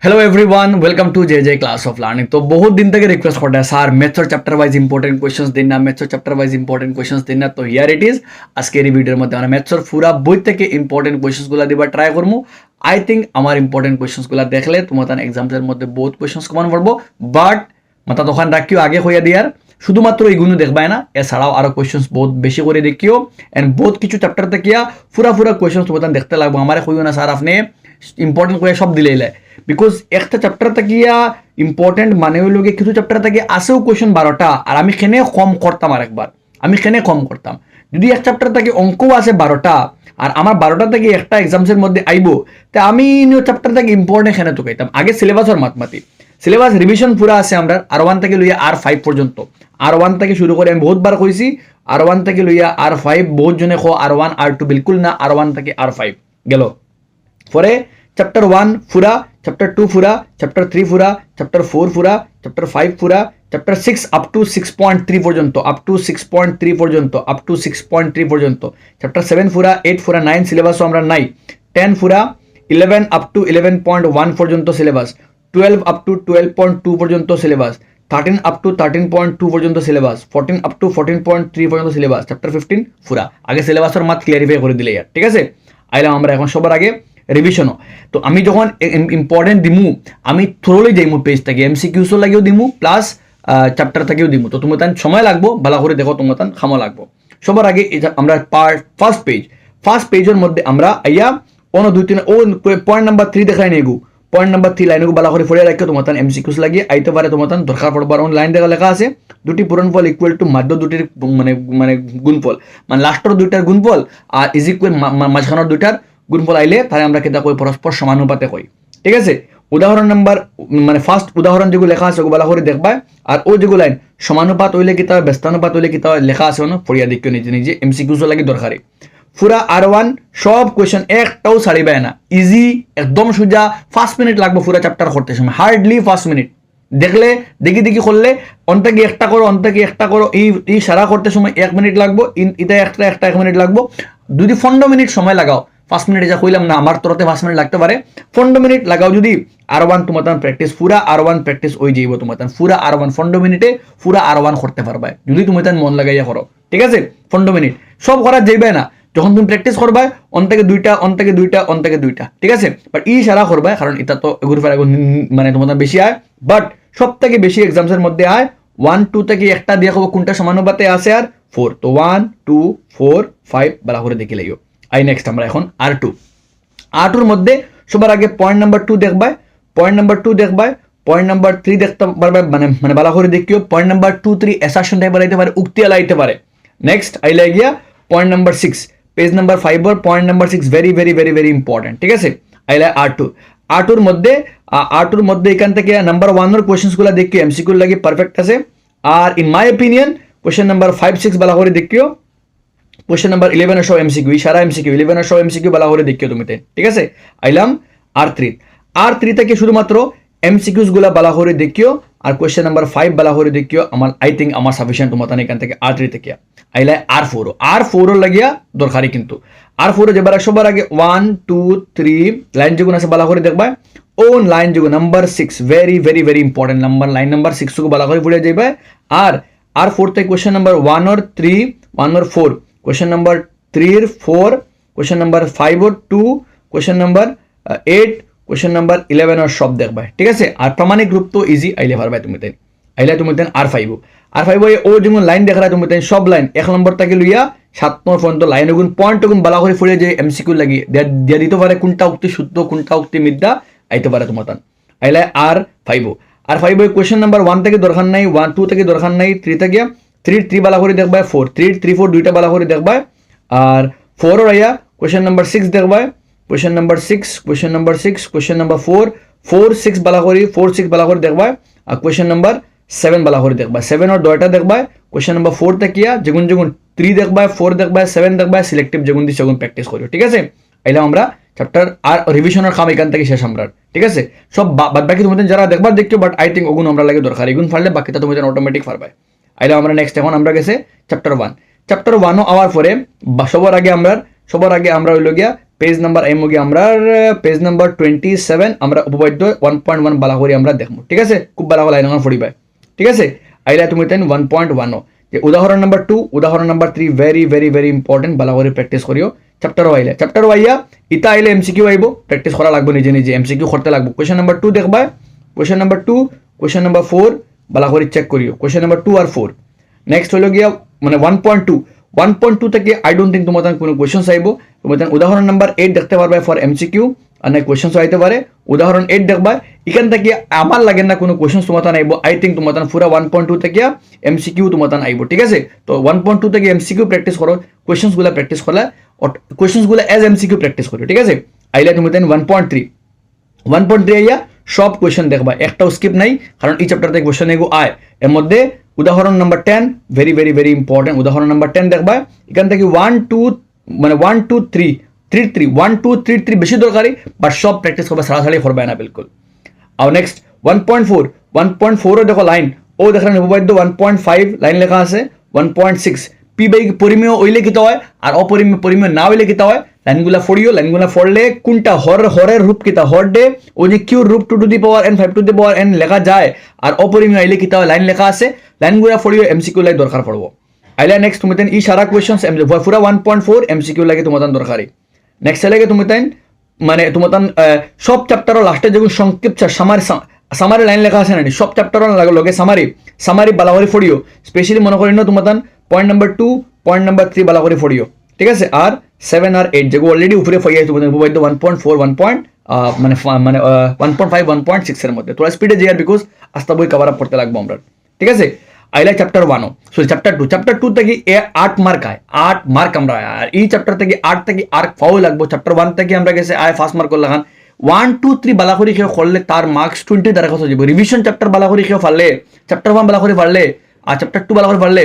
Hello everyone, welcome to J J class of learning. तो बहुत दिन तक रिक्वेस्ट करता है सर मैथ्सर चैप्टर वाइज इंपॉर्टेंट क्वेश्चंस देना, मैथ्सर चैप्टर वाइज इंपॉर्टेंट क्वेश्चंस देना। तो हियर इट इज আজকের এই ভিডিওর মধ্যে আমরা ম্যাথসর পুরা বই থেকে ইম্পর্টেন্ট কোয়েশ্চেন্সগুলো দিবা ট্রাই করবো। আই থিঙ্ক আমার ইম্পর্টেন্ট কোয়েশ্চেন্সগুলো দেখলে তোমাদের এক্সামসের মধ্যে বহুত কোয়েশ্চেন্স কমন পড়বো, বাট মাথা তখন রাখিও আগে হইয়া দিয়ার শুধুমাত্র এইগুলো দেখবাই না, এছাড়াও আরো কোয়েশ্চেন্স বহুত বেশি করে দেখিও এন্ড বহুত কিছু চ্যাপ্টার থেকে পুরা কোয়েশ্চেন্স তোমাদের দেখতে লাগবো। আমার কইও না স্যার আপনি ইম্পর্টেন্ট করে সব দিলে বিকজ একটা চ্যাপ্টার থাকিয়া ইম্পর্টেন্ট মানে হইল গিয়ে কিছু চ্যাপ্টার থেকে আসেও কোয়েশ্চেন 12টা, আর আমি খেনে কম করতাম, আরেকবার আমি খেনে কম করতাম। যদি এক চ্যাপ্টার থেকে অঙ্কও আছে 12টা আর আমার 12টা থেকে একটা এক্সামসের মধ্যে আইবো, তা আমি চ্যাপ্টার থেকে ইম্পর্টেন্ট খেনে তো কইতাম। আগে সিলেবাসের মাতমাতি সিলেবাস রিভিশন পুরা আছে আমরা R1 থেকে লইয়া R5 পর্যন্ত। R1 থেকে শুরু করে আমি বহুতবার কইছি, R1 থেকে লইয়া R5 বহুত জনে কো R1 R2 বিলকুল না, R1 থেকে R5 গেল। পরে চ্যাপ্টার 1 পুরা, চ্যাপ্টার 2 পুরা, চ্যাপ্টার 3 পুরা, চ্যাপ্টার 4 পুরা, চ্যাপ্টার 5 পুরা, চ্যাপ্টার 6 আপ টু 6.3 পর্যন্ত, আপ টু 6.3 পর্যন্ত, আপ টু 6.3 পর্যন্ত, চ্যাপ্টার 7 পুরা, 8 পুরা, 9 সিলেবাসও আমরা নাই, 10 পুরা, 11 আপ টু 11.1 পর্যন্ত সিলেবাস, 12 আপ টু 12.2 পর্যন্ত সিলেবাস, 13 আপ টু 13.2 পর্যন্ত সিলেবাস, 14 আপ টু 14.3 পর্যন্ত সিলেবাস, চ্যাপ্টার 15 পুরা। আগে সিলেবাসের মাত ক্লিয়ারিফাই করে দিলে ইয়ার, ঠিক আছে। আইলাম আমরা এখন সবার আগে রিভিশনও। তো আমি যখন ইম্পর্টেন্ট দিমু আমি থ্রোলি যাইমু পেজ থেকে, এমসিকিউসও লাগিও দিমু প্লাস চ্যাপ্টার থেকেও দিমু। তো তোমার তান সময় লাগবো, ভালো করে দেখো, তোমার তান খামো লাগবো। সবার আগে আমরা ফার্স্ট পেজের মধ্যে আমরা আইয়া 1 2 3 ও পয়েন্ট নাম্বার 3 দেখাই নেগু, পয়েন্ট নাম্বার 3 লাইনগু ভালো করে ফড়িয়ে রাখিও। তোমার তান এমসিকিউস লাগিয়ে আইতে পারে, তোমার তান দরকার পড়বার লাইন দেখা লেখা আছে দুটি পূরণফল ইকুয়াল টু মাধ্য দুটির মানে গুণফল, মানে লাস্টের দুইটার গুণফল আর ইজ ইকুয়াল মাঝখানের দুইটার গুণফল আইলে তাহলে আমরা কেটা কই পরস্পর সমানুপাতে কই, ঠিক আছে। উদাহরণ নাম্বার মানে ফার্স্ট উদাহরণ যেগুলো লেখা আছে ওগুলো ভালো করে দেখবা, আর ও যেগুলো লাইন সমানুপাত হইলে কিতা ব্যস্তানুপাত হইলে কিতা লেখা আছে না পড়িয়া দেখিও নিজে নিজে, এমসিকিউসও লাগে দরকারি। পুরা R1 সব কোয়েশ্চেন একটাও ছাড়িবে না, ইজি একদম সোজা। 5 মিনিট লাগবে পুরা চ্যাপ্টার করতে সময়, হার্ডলি 5 মিনিট। দেখলে দেখি করলে অন্তকে একটা করো, অন্তকে একটা করো, এই সারা করতে সময় 1 মিনিট লাগবো, এটা একটা 1 মিনিট লাগবো। যদি 15 মিনিট সময় লাগাও, 5 মিনিট যা কইলাম না আমার তরতে 5 মিনিট লাগতে পারে, 15 মিনিট লাগাও যদি R1 তোমার প্র্যাকটিস পুরা R1 প্র্যাকটিস হয়ে যাইব। তোমার পুরা R1 15 মিনিটে পুরা R1 করতে পারবে যদি তুমি মন লাগাইয়া করো, ঠিক আছে। 15 মিনিট সব করা যাইবে না, যখন তুমি প্র্যাকটিস করবা অন্তকে দুইটা, ঠিক আছে। বাট ই সারা করবা, কারণ এটা তো এগুলো মানে তোমাদের বেশি আয়, বাট সব থেকে বেশি এক্সামসের মধ্যে আয় 1 2 থেকে একটা দিয়ে খাবো কোনটা সমানুপাতে আছে আর 4। তো 1 2 4 5 ভালো করে দেখে লাইও। আই নেক্সট আমরা এখন R2 মধ্যে সবার আগে পয়েন্ট নাম্বার 2 দেখবা, পয়েন্ট নাম্বার 3 দেখতে পারবে, মানে ভালো করে দেখিও। পয়েন্ট নাম্বার 2 3 অ্যাসারশন টাইপ আইতে পারে, উক্তি আইতে পারে। নেক্সট আইলে গিয়া পয়েন্ট নাম্বার 6 পেজ নাম্বার 5 এর পয়েন্ট নাম্বার 6 ভেরি ইম্পর্টেন্ট, ঠিক আছে। আইলে R2 মধ্যে এখান থেকে নাম্বার 1 এর কোশ্চেন্স গুলো দেখিও, এমসিকিউ লাগি পারফেক্ট আছে। আর in my opinion question number 5 6 ভালো করে দেখিও, কোশ্চেন নাম্বার 11 এর সব এমসিকিউ, সারা এমসিকিউ 11 এর সব এমসিকিউ ভালো করে দেখিও তুমি, ঠিক আছে। আইলাম R3 থেকে শুধুমাত্র এমসিকিউস গুলা ভালো করে দেখিও, আর কোশ্চেন নাম্বার 5 ভালো করে দেখিও। আমার আই থিঙ্ক আমার সাফিসিয়েন্ট তোমার এখান থেকে R3 থেকে। আইলে R4 লাগিয়া দরকারি, কিন্তু R4 যেবার সবার আগে 1 2 3 লাইন যেগুলো আছে ভালো করে দেখবা। ও লাইন যেগুলো number 6 very important number, line number 6 কে ভালো করে পড়ে যাইবা। আর R4 থেকে কোশ্চেন নাম্বার 1 আর 3 1 আর 4, কোশ্চেন নাম্বার 3 এর 4, কোশ্চেন নাম্বার 5 আর 2, কোশ্চেন নাম্বার 8, কোশ্চেন নাম্বার 11 আর সব দেখবা, ঠিক আছে। আর প্রামাণিক গ্রুপ তো ইজি আইলে পারবা তুমি, আইলে তুমি R5 ও যেমন লাইন দেখা তুমি সব লাইন 1 নম্বর থেকে লইয়া 7 নম্বর পর্যন্ত লাইন গুণ পয়েন্ট গুণ ভালো করে ফুড়ে যে এমসিকিউ লাগি দিয়া দিতে পারে, কোনটা উক্তি শুদ্ধ কোনটা উক্তি মিথ্যা আইতে পারে তোমার। আইলে R5 কোশ্চেন নাম্বার 1 থেকে দরকার নাই, 1 2 থেকে দরকার নাই, 3 থেকে 3 ভালো করে দেখবা, 4 3 4 দুইটা ভালো করে দেখবা। আর 4 এর আইয়া কোশ্চেন নাম্বার 6 দেখবা, কোশ্চেন নাম্বার 4 4 6 ভালো করে দেখবা। আর কোশ্চেন নাম্বার 7 ভালো করে দেখবা, 7 আর 2টা দেখবা। কোশ্চেন নাম্বার 4 থেকে যেগুন 3 দেখবা, 4 দেখবা, 7 দেখবা, সিলেক্টিভ যেগুন দিছে সেগুন প্র্যাকটিস করিও, ঠিক আছে। আইলাম আমরা চ্যাপ্টার আর রিভিশনের কাম এখান থেকে শেষ আমরা, ঠিক আছে। সব বাদ বাকি তোমাদের যারা দেখবার দেখিও, বাট আই থিঙ্ক ওগুন আমরা লাগে দরকার, এগুন ফাড়লে বাকিটা তোমাদের অটোমেটিক পারবে। আইলাম আমরা নেক্সট এখন আমরা গেছে চ্যাপ্টার 1 ও আওয়ার পরে সবার আগে আমরা হইল গিয়া পেজ নাম্বার আইমগি আমরা পেজ নাম্বার 27 আমরা উপপাদ্য 1.1 বালা করে আমরা দেখবো ঠিক আছে খুব বালা লাইন এখন পড়িবা ঠিক আছে আইলা তুমি তাই 1.1 যে উদাহরণ নাম্বার 2 উদাহরণ number 3 very very very important বালা করে প্র্যাকটিস করিও চ্যাপ্টার আইয়া ইতা আইলে এমসিকিউ আইবো প্র্যাকটিস করা লাগবে নিজে নিজে এমসিকিউ করতে লাগবে কোশ্চেন নাম্বার 2 দেখবা কোশ্চেন নাম্বার 2 কোশ্চেন নাম্বার 4 বালা করে চেক করিও কোশ্চেন নাম্বার 2 আর 4 নেক্সট হলো গিয়া মানে 1.2 থেকে আই ডোন্ট থিঙ্ক তোমাদের কোনো কোয়েশ্চেন্স আইবো তোমাদের উদাহরণ নাম্বার 8 দেখতে পারবে ফর এমসিকিউ আর না কোয়েশ্চেন্স আইতে পারে উদাহরণ 8 দেখবা এখান থেকে আমার লাগে না কোনো কোয়েশ্চেন্স তোমাদের আইবো আই থিঙ্ক তোমাদের পুরো 1.2 থেকে এমসিকিউ তোমাদের আইবো ঠিক আছে তো 1.2 থেকে এমসিকিউ প্র্যাকটিস করো কোয়েশ্চেন্স গুলা প্র্যাকটিস করলে কোয়েশ্চেন্স গুলা এজ এমসিকিউ প্র্যাকটিস করো ঠিক আছে আইলা তুমি 1.3 আইয়া সব কোয়েশ্চেন দেখবা একটাও স্কিপ নাই কারণ এই চ্যাপ্টার থেকে কোয়েশ্চেন এগো আয় এর মধ্যে উদাহরণ number 10 very very very important উদাহরণ নাম্বার 10 দেখবা এখান থেকে 1 2 3 বেশি দরকারি বাট সব প্র্যাকটিস করবা সারাসারি করবে না বিলকুল আর নেক্সট 1.4 দেখো লাইন ও দেখেন উপপাদ্য 1.5 লাইন লেখা আছে 1.6 পি বাই পরিমেয় ওইলে কিতা হয় আর অপরিমেয় না হইলে কিতা হয় লাইনগুলা ফড়িও লাইনগুলা ফড়লে কোনটা হরের রূপ কিতা হর ডে ও যে কিউর রূপ 2 to the power n 5 to the power n লেখা যায় আর অপরিমেয় আইলে কিতা হয় লাইন লেখা আছে লাইনগুলা ফড়িও এমসিকিউ লাই দরকার পড়বো আইলা নেক্সট তুমি তেন ই সারা কোয়েশ্চনস পুরা 1.4 এমসিকিউ লাগে তোমাদের দরকারি নেক্সট লাগে তুমি তেন মানে তোমাদের সব চ্যাপ্টারের লাস্টে যখন সংক্ষিপ্ত সামারি লাইন লেখা আছে না সব চ্যাপ্টারের লগে সামারি বালা করে ফড়িও স্পেশালি মনে করি না তোমাদের পয়েন্ট নাম্বার 2 পয়েন্ট নাম্বার 3 বালা করে ফড়িও ঠিক আছে আর 7 আর 8 যেগুলো অলরেডি উপরে ফইয়া তোমাদের উপপাদ্য 1.4 মানে 1.5 1.6 এর মধ্যে তোরা স্পিডে যাই আর বিকজ আস্তা বই কভার আপ করতে লাগবে আমরা ঠিক আছে আইলা চ্যাপ্টার 1 সরি চ্যাপ্টার 2 থেকে 8 মার্ক আয় 8 মার্ক আমরা আর এই চ্যাপ্টার থেকে 8 থেকে আর ফাও লাগবে চ্যাপ্টার 1 থেকে আমরা গেছে আয় ফার্স্ট মার্ক করলাম 1 2 3 বালা করে কেউ করলে তার মার্কস 20 দ্বারা কথা যাবে রিভিশন চ্যাপ্টার বালা করে কেউ পারলে চ্যাপ্টার 1 বালা করে পারলে আর চ্যাপ্টার 2 বালা করে পারলে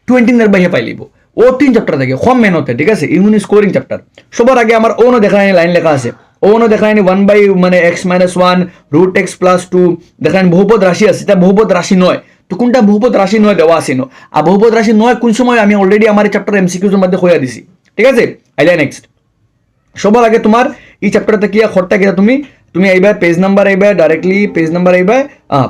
20 এর বাইরে পাইলিব ও 3 চ্যাপ্টার থেকে কম মেহনতে ঠিক আছে ইউনি স্কোরিং চ্যাপ্টার সবার আগে আমার ওনো দেখায়নি লাইন লেখা আছে ওনো দেখায়নি 1 বাই মানে x - 1 রুট x প্লাস 2 দেখায়নি বহুপদ রাশি আছে এটা বহুপদ রাশি নয় তো কোনটা বহুপদ রাশি নয় দেওয়া আছে নো আর বহুপদ রাশি নয় কোন সময় আমি অলরেডি আমার চ্যাপ্টার এমসিকিউজ এর মধ্যে কইয়া দিছি ঠিক আছে আইলা নেক্সট সবার আগে তোমার এই চ্যাপ্টার থেকে খরটা কি তুমি আইবা পেজ নাম্বার আইবা ডাইরেক্টলি পেজ নাম্বার আইবা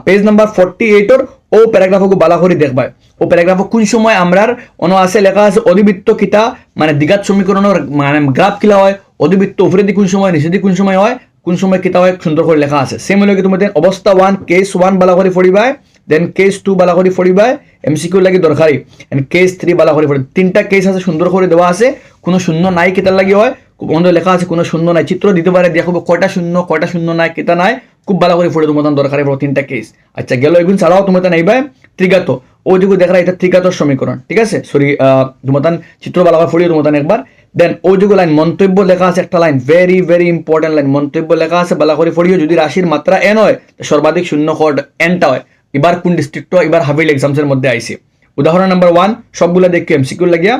পেজ নাম্বার 48 এর ও প্যারাগ্রাফকে বালা করে দেখবা ও প্যারাগ্রাফ কোন সময় আমরার অন আছে লেখা আছে অধিবৃত্ত কিতা মানে দ্বিঘাত সমীকরণের মানে গ্রাফ কিলা হয় অধিবৃত্ত উপরে দি কোন সময় নিচে দি কোন সময় হয় কোন সময় কিতা হয় সুন্দর করে লেখা আছে সেম হলো কি তুমি অবস্থা 1 কেস 1 বালা করে পড়িবা দেন কেস 2 বালা করে পড়িবা এমসিকিউ লাগি দরকারি এন্ড কেস 3 বালা করে পড়ি তিনটা কেস আছে সুন্দর করে দেওয়া আছে কোনো শূন্য নাই কিতা লাগি হয় বন্ধ লেখা আছে কোনো শূন্য নাই চিত্র দিতে পারে দেখো কয়টা শূন্য নাই কিতা নাই খুব ভালো করে পড়ে তোমাদের দরকারি পড়ো তিনটা কেস আচ্ছা গেল এগুন ছাড়াও তোমাদের নাইবা ত্রিঘাত ও যেগুলো দেখা এটা ত্রিঘাতর সমীকরণ ঠিক আছে সরি তোমাদের চিত্র ভালো করে পড়িও তোমাদের একবার দেন ও যেগুলো লাইন মন্তব্য লেখা আছে একটা line very very important line মন্তব্য লেখা আছে ভালো করে পড়িও যদি রাশির মাত্রা n হয় সর্বাধিক শূন্য কোড nটা হয় এবার কোন ডিস্ট্রিক্ট এবার হাবিল এক্সামস এর মধ্যে আইছে উদাহরণ নাম্বার 1 সবগুলা দেখি এমসিকিউ লাগিয়া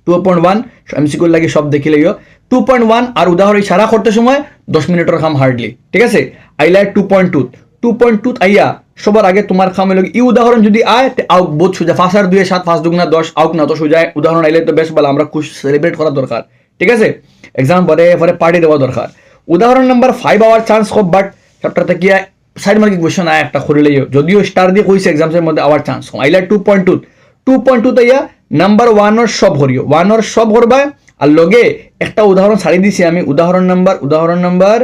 2.1 এমসিকিউ লাগি সব দেখি লইও 2.1 আর উদাহরণ সারা করতে সময় 10 মিনিটের কাম হার্ডলি ঠিক আছে আইলা 2.2 আইয়া সবার আগে তোমার কাম হলো এই উদাহরণ যদি আয় আউক বহুত সোজা 5 আর 2 7 5 দুগুণা 10 আউক না তো সোজা উদাহরণ আইলে তো বেশ ভালো আমরা খুশ সেলিব্রেট করা দরকার ঠিক আছে एग्जाम পরে পার্টি দেওয়া দরকার উদাহরণ নাম্বার 5 আওয়ার চান্স খুব বাট চ্যাপ্টার থেকে সাইড মার্কিং কোশ্চেন আয় একটা করে লইও যদিও স্টার দিয়ে কইছে एग्जाम्स এর মধ্যে আওয়ার চান্স আইলা 2.2 তাইয়া নাম্বার 1 এর সব করিও 1 এর সব করবা আর লগে একটা উদাহরণ ছাড়ি দিছি আমি উদাহরণ নাম্বার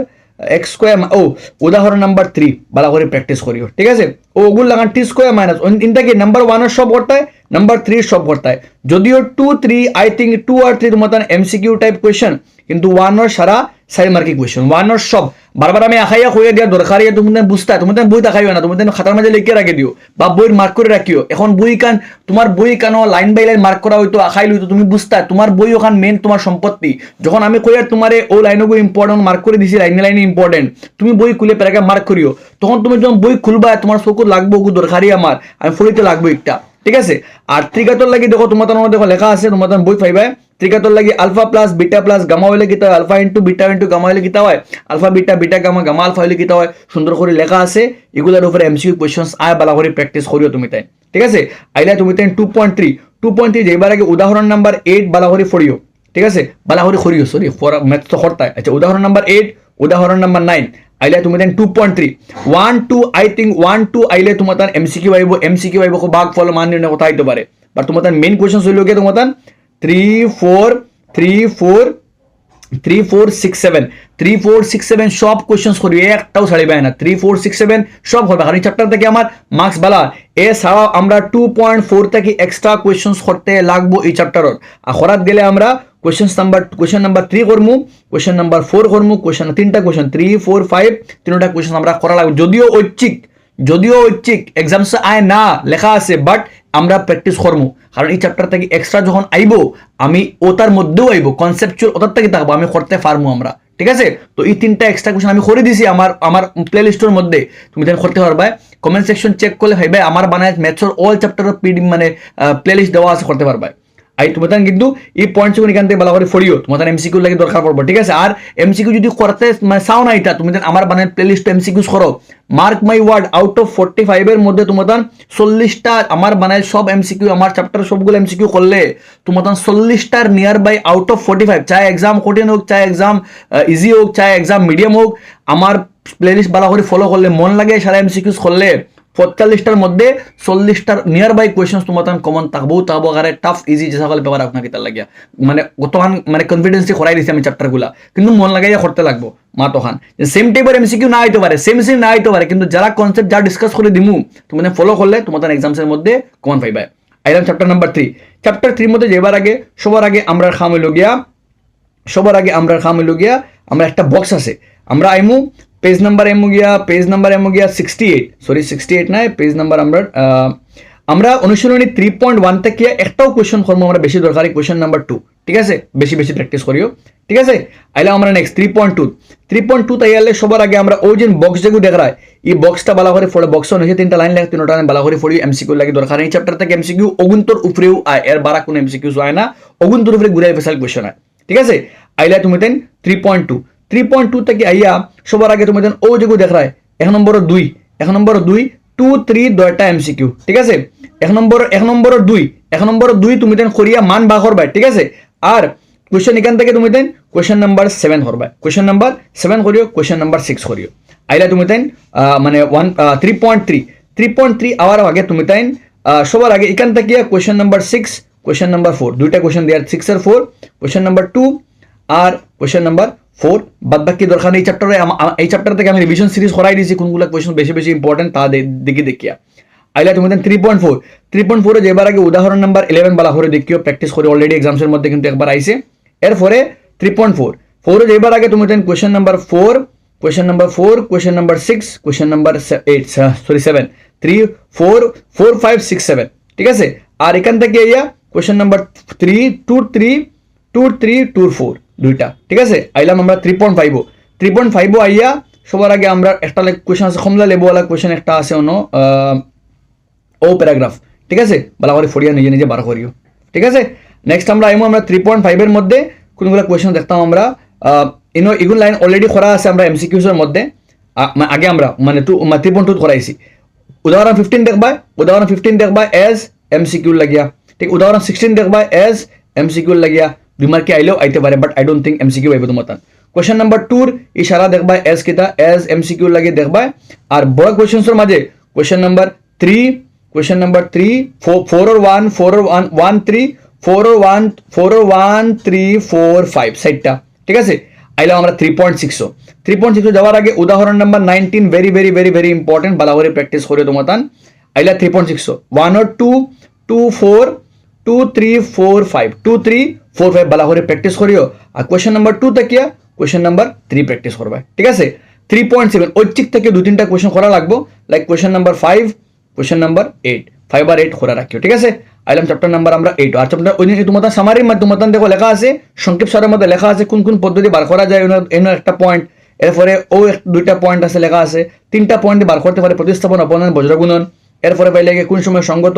x স্কয়ার ও উদাহরণ নাম্বার 3 ভালো করে প্র্যাকটিস করিও ঠিক আছে ও ওগুলো লাগান t স্কয়ার মাইনাস ইনটা কি নাম্বার 1 এর সব করতে হয় নাম্বার 3 এর সব করতে হয় যদিও 2 3 আই থিংক 2 আর 3 তোমাদের এমসিকিউ টাইপ কোশ্চেন কিন্তু 1 এর সারা সাইড মার্কিং কোশ্চেন 1 এর সব বারবার আমি আখাইয়া কইয়া দিয়া দরকার ইয়া তুমি বুঝতা তুমি বই দেখাইও না তুমি খাতার মাঝে লিখে রাখি দিও বা বইয়ের মার্ক করে রাখিও এখন বই কান তোমার বই কানো লাইন বাই লাইন মার্ক করা হইতো আখাই লইতো তুমি বুঝতা তোমার বই ওখান মেন তোমার সম্পত্তি যখন আমি কইয়া তোমারে ও লাইনগো ইম্পর্টেন্ট মার্ক করে দিছি লাইনে ইম্পর্টেন্ট তুমি বই খুলে প্যারাগ্রাফ মার্ক করিও তখন তুমি যখন বই খুলবা তোমার চোখ লাগবো দরকারই আমার আমি ফলিতে লাগবো একটা ঠিক আছে আর ত্রিঘাতর লাগি দেখো তোমাদের দেখো লেখা আছে তোমাদের বই পাইবা ত্রিঘাতর লাগি alpha plus beta plus gamma হইলে কিতা হয় alpha into beta into gamma হইলে কিতা হয় alpha beta beta gamma gamma alpha হইলে কিতা হয় সুন্দর করে লেখা আছে এগুলোর উপরে এমসিকিউ কোশ্চেনস আয় ভালো করে প্র্যাকটিস করিও তুমি তাই ঠিক আছে আইলা তুমি তাই 2.3 যেবার আগে উদাহরণ নাম্বার 8 ভালো করে পড়িও ঠিক আছে বালা করে করিও সরি ম্যাথ তো করতাই আচ্ছা উদাহরণ নাম্বার 8 উদাহরণ নাম্বার 9 আইলে তুমি দেন 2.3 1 2 আই থিঙ্ক 1 2 আইলে তোমার তান এমসিকিউ আইব ভাগ ফল মান নির্ণয় কথা আইতে পারে বাট তোমার তান মেইন কোশ্চেন হইল কি তোমার তান 3 4 6 7 সব কোশ্চেন্স করি একটাও ছাড়িবে না 3 4 6 7 সব হবে কারণ চ্যাপ্টার থেকে আমার মার্কস বালা এ ছাড়াও আমরা 2.4 থেকে এক্সট্রা কোশ্চেন্স করতে লাগবো এই চ্যাপ্টারত আর করাত গেলে আমরা কোশ্চেন নাম্বার 3 করমু কোশ্চেন নাম্বার 4 করমু তিনটা কোশ্চেন 3 4 5 তিনটা কোশ্চেন আমরা করা লাগবে যদিও ঐচ্ছিক এক্সামস আয় না লেখা আছে বাট আমরা প্র্যাকটিস করবো কারণ এই চ্যাপ্টার থেকে এক্সট্রা যখন আইব আমি ওটার মধ্যেও আইব কনসেপচুয়াল ওটার থেকে থাকবো আমি করতে পারবো আমরা ঠিক আছে তো এই তিনটা এক্সট্রা কোশ্চেন আমি করে দিছি আমার প্লে লিস্টের মধ্যে তুমি যেন করতে পারবে কমেন্ট সেকশন চেক করলে ভাইবে আমার বানায় ম্যাথসের অল চ্যাপ্টার মানে প্লে লিস্ট দেওয়া আছে করতে পারবে আই তোমার কিন্তু এই পয়েন্টসগুলো এখান থেকে ভালো করে ফড়িও তোমার এমসিকিউ লাগে দরকার পড়বো ঠিক আছে আর এমসিকিউ যদি করতে মানে চাও না এটা তুমি আমার বানায় প্লে লিস্ট এমসিকিউস করো mark my word out of 45 এর মধ্যে তোমার 40টা আমার বানায় সব এমসিকিউ আমার চ্যাপ্টার সবগুলো এমসিকিউ করলে তোমার 40টার নিয়ার বাই আউট অফ 45 চাहे এক্সাম কঠিন হোক চাहे এক্সাম ইজি হোক চাहे এক্সাম মিডিয়াম হোক আমার প্লে লিস্ট ভালো করে ফলো করলে মন লাগে সারা এমসিকিউস করলে 45টার মধ্যে 40টার নিয়ার বাই কোয়েশ্চেন্স তোমার কমন থাকবো আরে টাফ ইজি যে সকল পেপার আপনাকে তার লাগিয়া মানে অতখান মানে কনফিডেন্স দিয়ে করাই দিছি আমি চ্যাপ্টারগুলা কিন্তু মন লাগাইয়া করতে লাগবো মা তখন সেম টাইপের এমসিকিউ না হইতে পারে সেম না হইতে পারে কিন্তু যারা কনসেপ্ট যা ডিসকাস করে দিমু তুমি ফলো করলে তোমার এক্সামসের মধ্যে কমন পাইবে আইলাম চ্যাপ্টার নাম্বার 3 চ্যাপ্টার 3 মধ্যে যাবার আগে সবার আগে আমরা খাম হইল গিয়া আমরা একটা বক্স আছে আমরা আইমু পেজ নাম্বার এমো গিয়া 68 না পেজ নাম্বার আমরা অনুশীলনী 3.1 থেকে একটাও কোশ্চেন করবো আমরা বেশি দরকারি কোশ্চেন নাম্বার 2 ঠিক আছে বেশি প্র্যাকটিস করিও ঠিক আছে আইলে আমরা নেক্সট 3.2 তাই আইলে সবার আগে আমরা ওই যে বক্স যেগুলো দেখ রায় এই বক্সটা বালা করে ফোড়ে বক্স হয়েছে 3টা লাইন লাগে 3টা লাইন বালা করে ফোড়ি এমসিকিউ লাগে দরকার এই চ্যাপ্টার থেকে এমসিকিউ অগুন্তর উপরেও আয় এর বারা কোনো এমসিকিউ হয় না অগুন্তর উপরে ঘুরে ফেসাল কোশ্চেন হয় ঠিক আছে আইলে তুমি 3.2 থেকে আইয়া সবার আগে তুমি ও যেগুলো দেখ রায় 1 নম্বর 2 2 3 দয়টা এমসিকিউ ঠিক আছে 1 নম্বর 2 তুমি করিয়া মান বা করবাই ঠিক আছে আর কোশ্চেন এখান থেকে তুমি কোশ্চেন নাম্বার 7 করবাই কোশ্চেন নাম্বার 7 করিও কোশ্চেন নাম্বার 6 করিও আইলা তুমি মানে 3.3 আওয়ার আগে তুমি সবার আগে এখান থেকে কোশ্চেন নাম্বার 6 কোশ্চেন নাম্বার 4 দুইটা কোশ্চেন দেয়ার 6 আর 4 কোশ্চেন নাম্বার 2 আর কোশ্চেন নাম্বার 4 বাদ বাকি দরকার এই চ্যাপ্টার থেকে আমি রিভিশন সিরিজ করাই দিয়েছি কোনগুলো কোশ্চেন বেশি ইম্পর্টেন্ট তা দেখিয়া আইলা তুমি 3.4 যেবার আগে উদাহরণ নাম্বার 11 বালা করে দেখিও প্র্যাকটিস করে অলরেডি এক্সামসের মধ্যে কিন্তু একবার আইছে এরপরে 3.4 যেবার আগে তুমি question number 4 question number 6 question number 7 3 4 5 6 7 ঠিক আছে আর এখান থেকে ইয়া কোশ্চেন নাম্বার 2 4 দুইটা ঠিক আছে আইলাম আমরা 3.5 আইয়া সবার আগে আমরা একটা কোশ্চেন আছে কমলা লেবুওয়ালা কোশ্চেন একটা আছে ও প্যারাগ্রাফ ঠিক আছে বলা করে ফড়িয়া নিজে বার করিও ঠিক আছে নেক্সট আমরা আইমো আমরা 3.5 এর মধ্যে কোনগুলো কোশ্চেন দেখতাম আমরা এগুলো লাইন অলরেডি করা আছে আমরা এমসিকিউস এর মধ্যে আগে আমরা মানে 3.2 করাইছি উদাহরণ 15 দেখবা এজ এমসিকিউ লাগিয়া ঠিক উদাহরণ 16 দেখবা এজ এমসিকিউ লাগিয়া দুই মার্কে আইলেও আইতে পারে but I don't think MCQ আইব তোমার কোশ্চেন নাম্বার 2 ইশারা দেখবা এজ কিতা এজ এমসিকিউ লাগে দেখবা আর বড় কোশ্চেন্সের মাঝে কোশ্চেন নাম্বার 3 4 or 1 3 4 or 1 3 4 5 সাইডটা ঠিক আছে আইলাম আমরা 3.6 যাওয়ার আগে উদাহরণ নাম্বার 19 ভেরি ইম্পর্টেন্ট ভালো করে প্র্যাকটিস করে তোমার আইলা 3.6 1 or 2 4 2 3 4 5 2 3 4 5 ভালো করে প্র্যাকটিস করিও আর কোশ্চেন নাম্বার 2 থেকে কোশ্চেন নাম্বার 3 প্র্যাকটিস করবা ঠিক আছে 3.7 ঐচ্ছিক থেকে 2-3টা কোশ্চেন করা লাগবো like question number 5 question number 5 আর 8 করা রাখিও ঠিক আছে আইলাম চ্যাপ্টার নাম্বার আমরা 8 আর চ্যাপ্টার ওই তোমার সামারির মধ্যে তোমার দেখো লেখা আছে সংক্ষেপ সারের মধ্যে লেখা আছে কোন পদ্ধতি বার করা যায় এর একটা পয়েন্ট এরপরে দুইটা পয়েন্ট আছে লেখা আছে 3টা পয়েন্ট বার করতে পারে প্রতিস্থাপন অপনয়ন বজ্রগুণন এরপরে পাইলে কোন সময় সঙ্গত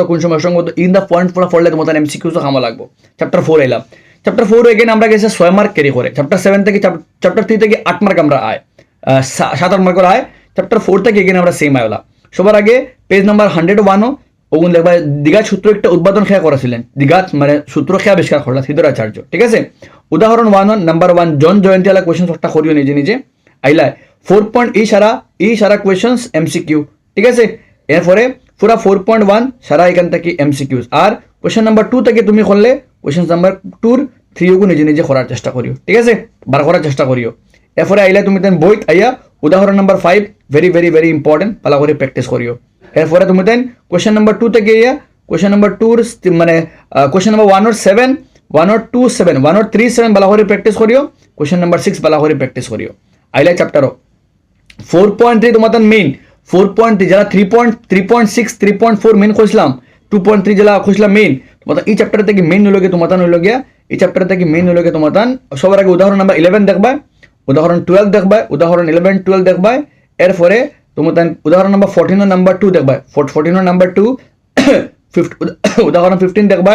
ইন দা পয়েন্ট পড়লে তোমার এমসিকিউ তো খামা লাগবো চ্যাপ্টার 4 এলাম চ্যাপ্টার 4 এগেন আমরা গেছে 6 মার্ক ক্যারি করে চ্যাপ্টার 7 থেকে চ্যাপ্টার 3 থেকে 8 মার্ক আমরা আয় 7-8 মার্ক আয় চ্যাপ্টার 4 থেকে এগেন আমরা সেম আয়লা সবার আগে পেজ নাম্বার 101 ওগুন দেখবা দীঘাত সূত্র একটা উদ্বোধন খেয়া করেছিলেন দীঘাত মানে সূত্র খেয়া আবিষ্কার করলা সিদ্ধরাচার্য ঠিক আছে উদাহরণ 1 নাম্বার 1 জন জয়ন্তী वाला क्वेश्चन একটা করিও নিজে নিজে আইলা 4 পয়েন্ট এই সারা কোয়েশ্চনস এমসিকিউ ঠিক আছে এরপরে পুরা 4.1 সারা এখান থেকে এমসিকিউস আর কোয়েশ্চন নাম্বার 2 থেকে তুমি করলে কোয়েশ্চন নাম্বার 2 3 কো নিজে নিজে করার চেষ্টা করিও ঠিক আছে বার করার চেষ্টা করিও এরপরে আইলা তুমি তেন বইত আইয়া উদাহরণ number 5 very very very important ভালো করে প্র্যাকটিস করিও এরপরে তুমি তেন কোয়েশ্চন নাম্বার 2 থেকে আইয়া কোয়েশ্চন নাম্বার 2 মানে কোয়েশ্চন নাম্বার 1 और 7 1 और 2 7 1 और 3 7 ভালো করে প্র্যাকটিস করিও কোয়েশ্চন নাম্বার 6 ভালো করে প্র্যাকটিস করিও আইলা চ্যাপ্টারও 4.3 তোমাদের মেইন 4.3 যারা 3.6 3.4 মেইন খুঁজলাম 2.3 যারা খুঁজলাম মেইন তোমাদের এই চ্যাপ্টার থেকে মেইন হলো গিয়ে তোমাদের হলো গিয়া এই চ্যাপ্টার থেকে মেইন হলো গিয়ে তোমাদের সবার আগে উদাহরণ নাম্বার 11 দেখবা উদাহরণ 12 দেখবা উদাহরণ 11 12 দেখবা এরপরে তোমাদের উদাহরণ নাম্বার 14 এর নাম্বার 2 দেখবা 14 এর নাম্বার 2 উদাহরণ 15 দেখবা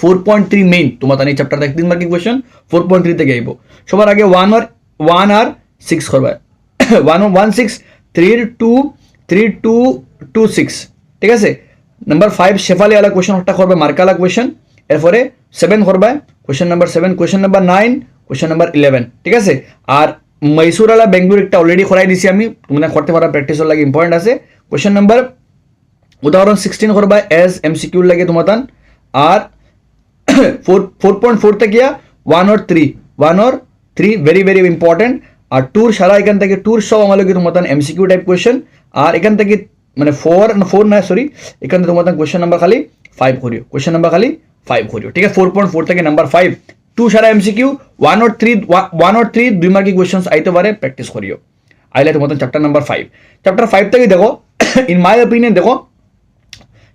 4.3 মেইন তোমাদের এই চ্যাপ্টার থেকে 3 মার্কিং কোশ্চেন 4.3 থেকে আইবো সবার আগে 1 আর 6 করবা 1 6 3 2 3 2 2 6 ঠিক আছে নাম্বার 5 শেফালি वाला क्वेश्चन একটা করবে মার্কা वाला क्वेश्चन এরপরে 7 করবে question number 7 question number 9 question number 11 ঠিক আছে আর মহীশূর वाला বেঙ্গলুরু একটা অলরেডি করাই দিছি আমি তোমরা করতে পারা প্র্যাকটিসের লাগি ইম্পর্টেন্ট আছে क्वेश्चन নাম্বার উদাহরণ 16 করবে এস এমসিকিউ লাগে তোমাদের আর 4.4 থেকে 1 और 3 ভেরি ভেরি ইম্পর্টেন্ট আর টুর সারা এখান থেকে টুর সব আমাদের কি তোমাদের এমসিকিউ টাইপ কোশ্চেন আর এখান থেকে মানে 4 না সরি এখান থেকে তোমাদের কোশ্চেন নাম্বার খালি 5 করিও কোশ্চেন নাম্বার খালি 5 করিও ঠিক আছে 4.4 থেকে নাম্বার 5 2 সারা এমসিকিউ 1 और 3 দুই মার্কিং কোশ্চেনস আইতে পারে প্র্যাকটিস করিও আইলে তোমাদের চ্যাপ্টার নাম্বার 5 চ্যাপ্টার 5 থেকে দেখো ইন মাই অপিনিয়ন দেখো